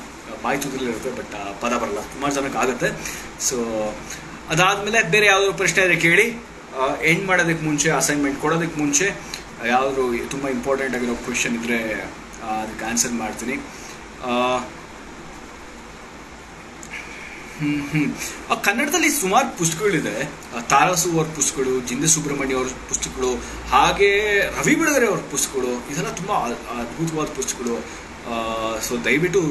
ಬಾಯಿ ತುದಿಲಿರುತ್ತೆ, ಬಟ್ ಪದ ಬರಲ್ಲ. ಸುಮಾರು ಜನಕ್ಕೆ ಆಗುತ್ತೆ. ಸೊ ಅದಾದಮೇಲೆ ಬೇರೆ ಯಾವುದಾದ್ರು ಪ್ರಶ್ನೆ ಇದ್ರೆ ಕೇಳಿ. ಎಂಡ್ ಮಾಡೋದಕ್ಕೆ ಮುಂಚೆ, ಅಸೈನ್ಮೆಂಟ್ ಕೊಡೋದಕ್ಕೆ ಮುಂಚೆ ಯಾವುದಾದ್ರು ತುಂಬ ಇಂಪಾರ್ಟೆಂಟ್ ಆಗಿರೋ ಕ್ವೆಶ್ಚನ್ ಇದ್ದರೆ ಅದಕ್ಕೆ ಆನ್ಸರ್ ಮಾಡ್ತೀನಿ. ಕನ್ನಡದಲ್ಲಿ ಸುಮಾರು ಪುಸ್ತಕಗಳಿದೆ. ತಾರಾಸು ಅವ್ರ ಪುಸ್ತಕಗಳು, ಜಿಂದೆ ಸುಬ್ರಹ್ಮಣ್ಯ ಅವ್ರ ಪುಸ್ತಕಗಳು, ಹಾಗೆ ರವಿ ಬೆಳಗೆರೆ ಅವ್ರ ಪುಸ್ತಕಗಳು, ಇದೆಲ್ಲ ತುಂಬ ಅದ್ಭುತವಾದ ಪುಸ್ತಕಗಳು. ಸೊ ದಯವಿಟ್ಟು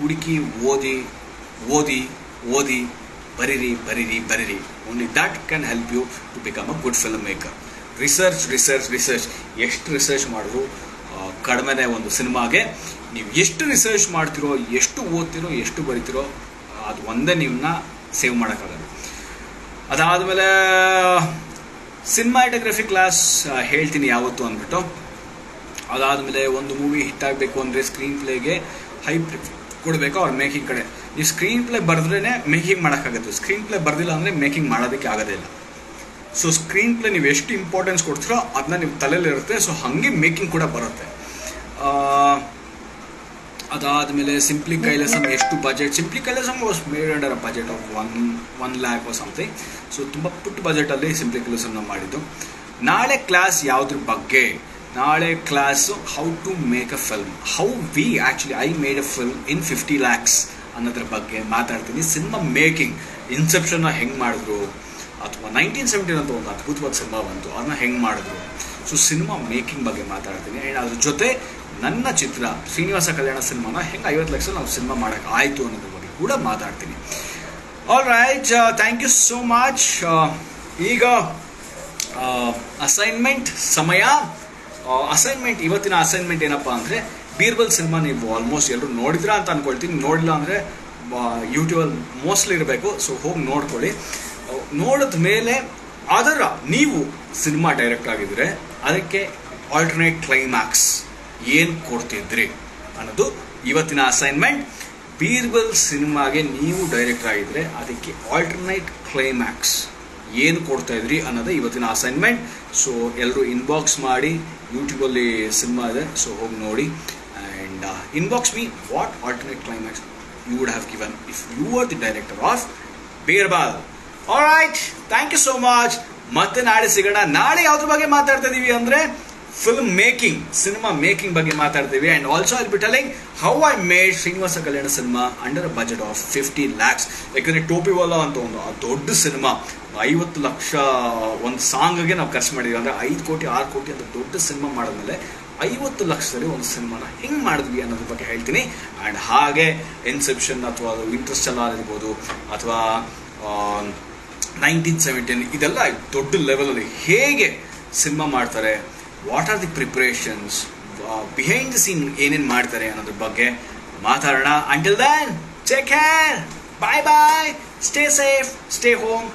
ಹುಡುಕಿ ಓದಿ ಬರೀರಿ. Only that can help you to become a good film maker. Research. ಎಷ್ಟು ರಿಸರ್ಚ್ ಮಾಡಿದ್ರು ಕಡಿಮೆನೇ ಒಂದು ಸಿನಿಮಾಗೆ. ನೀವು ಎಷ್ಟು ರಿಸರ್ಚ್ ಮಾಡ್ತಿರೋ, ಎಷ್ಟು ಓದ್ತಿರೋ, ಎಷ್ಟು ಬರಿತಿರೋ, ಅದು ಒಂದೇ ನಿಮ್ಮನ್ನ ಸೇವ್ ಮಾಡೋಕ್ಕಾಗಲ್ಲ. ಅದಾದಮೇಲೆ ಸಿನಿಮಾಟೋಗ್ರಫಿ ಕ್ಲಾಸ್ ಹೇಳ್ತೀನಿ ಯಾವತ್ತು ಅಂದ್ಬಿಟ್ಟು. ಅದಾದಮೇಲೆ ಒಂದು ಮೂವಿ ಹಿಟ್ ಆಗಬೇಕು ಅಂದರೆ ಸ್ಕ್ರೀನ್ ಪ್ಲೇಗೆ ಹೈಪ್ ಕೊಡಬೇಕು ಅವ್ರ ಮೇಕಿಂಗ್ ಕಡೆ. ನೀವು ಸ್ಕ್ರೀನ್ ಪ್ಲೇ ಬರೆದ್ರೇ ಮೇಕಿಂಗ್ ಮಾಡೋಕ್ಕಾಗುತ್ತೆ. ಸ್ಕ್ರೀನ್ ಪ್ಲೇ ಬರೆದಿಲ್ಲ ಅಂದರೆ ಮೇಕಿಂಗ್ ಮಾಡೋದಕ್ಕೆ ಆಗೋದೇ ಇಲ್ಲ. ಸೊ ಸ್ಕ್ರೀನ್ ಪ್ಲೇ ನೀವು ಎಷ್ಟು ಇಂಪಾರ್ಟೆನ್ಸ್ ಕೊಡ್ತೀರೋ ಅದನ್ನ ನಿಮ್ಮ ತಲೆಯಲ್ಲಿರುತ್ತೆ. ಸೊ ಹಾಗೆ ಮೇಕಿಂಗ್ ಕೂಡ ಬರುತ್ತೆ. ಅದಾದಮೇಲೆ ಸಿಂಪ್ಲಿ ಕೈಲಾಸಮ್ ಎಷ್ಟು budget? Simply Kailasam was made under a budget of 1 lakh or something. So ತುಂಬ ಪುಟ್ಟ ಬಜೆಟಲ್ಲಿ ಸಿಂಪ್ಲಿ ಕೈಲಾಸಮ್ನ ಮಾಡಿದ್ದು. ನಾಳೆ ಕ್ಲಾಸ್ ಯಾವುದ್ರ ಬಗ್ಗೆ? ನಾಳೆ class how to make a film, I made a film in 50 lakhs ಅನ್ನೋದ್ರ ಬಗ್ಗೆ ಮಾತಾಡ್ತೀನಿ. ಸಿನಿಮಾ ಮೇಕಿಂಗ್, ಇನ್ಸೆಪ್ಷನ್ನ ಹೆಂಗೆ ಮಾಡಿದ್ರು, ಅಥವಾ 1917 ಅಂತ ಒಂದು ಅದ್ಭುತವಾದ ಸಿನಿಮಾ ಬಂತು, ಅದನ್ನ ಹೆಂಗೆ ಮಾಡಿದ್ರು. ಸೊ ಸಿನಿಮಾ ಮೇಕಿಂಗ್ ಬಗ್ಗೆ ಮಾತಾಡ್ತೀನಿ. ಆ್ಯಂಡ್ ಅದ್ರ ಜೊತೆ ನನ್ನ ಚಿತ್ರ ಶ್ರೀನಿವಾಸ ಕಲ್ಯಾಣ ಸಿನಿಮಾನ ಹೆಂಗೆ 50 ಲಕ್ಷ ನಾವು ಸಿನಿಮಾ ಮಾಡೋಕ್ಕೆ ಆಯಿತು ಅನ್ನೋದ್ರ ಬಗ್ಗೆ ಕೂಡ ಮಾತಾಡ್ತೀನಿ. All right, thank you so much. ಈಗ ಅಸೈನ್ಮೆಂಟ್ ಸಮಯ. ಇವತ್ತಿನ ಅಸೈನ್ಮೆಂಟ್ ಏನಪ್ಪ ಅಂದರೆ, ಬೀರ್ಬಲ್ ಸಿನಿಮಾ ನೀವು ಆಲ್ಮೋಸ್ಟ್ ಎಲ್ಲರೂ ನೋಡಿದ್ರಾ ಅಂತ ಅಂದ್ಕೊಳ್ತೀನಿ. ನೋಡಿಲ್ಲ ಅಂದರೆ ಯೂಟ್ಯೂಬಲ್ಲಿ ಮೋಸ್ಟ್ಲಿ ಇರಬೇಕು. ಸೊ ಹೋಗಿ ನೋಡ್ಕೊಳ್ಳಿ. ನೋಡಿದ ಮೇಲೆ ನೀವು ಸಿನಿಮಾ ಡೈರೆಕ್ಟ್ ಆಗಿದ್ರೆ ಅದಕ್ಕೆ ಆಲ್ಟರ್ನೇಟ್ ಕ್ಲೈಮ್ಯಾಕ್ಸ್ ಏನು ಕೊಡ್ತಿದ್ರಿ ಅನ್ನೋದು ಇವತ್ತಿನ ಅಸೈನ್ಮೆಂಟ್. ಬೀರ್ಬಲ್ ಸಿನಿಮಾಗೆ ನೀವು ಡೈರೆಕ್ಟರ್ ಆಗಿದ್ರೆ ಅದಕ್ಕೆ ಆಲ್ಟರ್ನೇಟ್ ಕ್ಲೈಮ್ಯಾಕ್ಸ್ ಏನು ಕೊಡ್ತಾ ಇದ್ರಿ ಅನ್ನೋದೇ ಇವತ್ತಿನ ಅಸೈನ್ಮೆಂಟ್. ಸೊ ಎಲ್ಲರೂ ಇನ್ಬಾಕ್ಸ್ ಮಾಡಿ, ಯೂಟ್ಯೂಬಲ್ಲಿ ಸಿನಿಮಾ ಇದೆ, ಸೊ ಹೋಗಿ ನೋಡಿ. And inbox me what alternate climax you would have given if you are the director of Birbal. Alright, thank you so much. ಮತ್ತೆ ನಾಳೆ ಸಿಗೋಣ. ನಾಳೆ ಯಾವ್ದ್ರ ಬಗ್ಗೆ ಮಾತಾಡ್ತಾ ಇದೀವಿ ಅಂದರೆ ಫಿಲ್ಮ್ ಮೇಕಿಂಗ್, ಸಿನಿಮಾ ಮೇಕಿಂಗ್ ಬಗ್ಗೆ ಮಾತಾಡ್ತೀವಿ. And also I'll be telling how I made Srinivasa Kalyana cinema under a budget of 50 lakhs. ಯಾಕಂದರೆ ಟೋಪಿವಾಲಾ ಅಂತ ಒಂದು ದೊಡ್ಡ ಸಿನಿಮಾ, 50 ಲಕ್ಷ ಒಂದು ಸಾಂಗ್ಗೆ ನಾವು ಖರ್ಚು ಮಾಡಿದ್ವಿ. ಅಂದರೆ 5 ಕೋಟಿ 6 ಕೋಟಿ ಅಂತ ದೊಡ್ಡ ಸಿನಿಮಾ ಮಾಡಿದ್ಮೇಲೆ 50 ಲಕ್ಷದಲ್ಲಿ ಒಂದು ಸಿನಿಮಾನ ಹೆಂಗೆ ಮಾಡಿದ್ವಿ ಅನ್ನೋದ್ರ ಬಗ್ಗೆ ಹೇಳ್ತೀನಿ. ಆ್ಯಂಡ್ ಹಾಗೆ ಇನ್ಸೆಪ್ಷನ್ ಅಥವಾ ಅದು ಇಂಟರ್ಸ್ಟೆಲ್ಲರ್ ಇರ್ಬೋದು, ಅಥವಾ 1917, ಇದೆಲ್ಲ ದೊಡ್ಡ ಲೆವೆಲಲ್ಲಿ ಹೇಗೆ ಸಿನಿಮಾ ಮಾಡ್ತಾರೆ, what are the preparations, behind the scene ಏನೇನು ಮಾಡ್ತಾರೆ ಅನ್ನೋದ್ರ ಬಗ್ಗೆ ಮಾತಾಡೋಣ. Until then take care, bye bye, stay safe, stay home.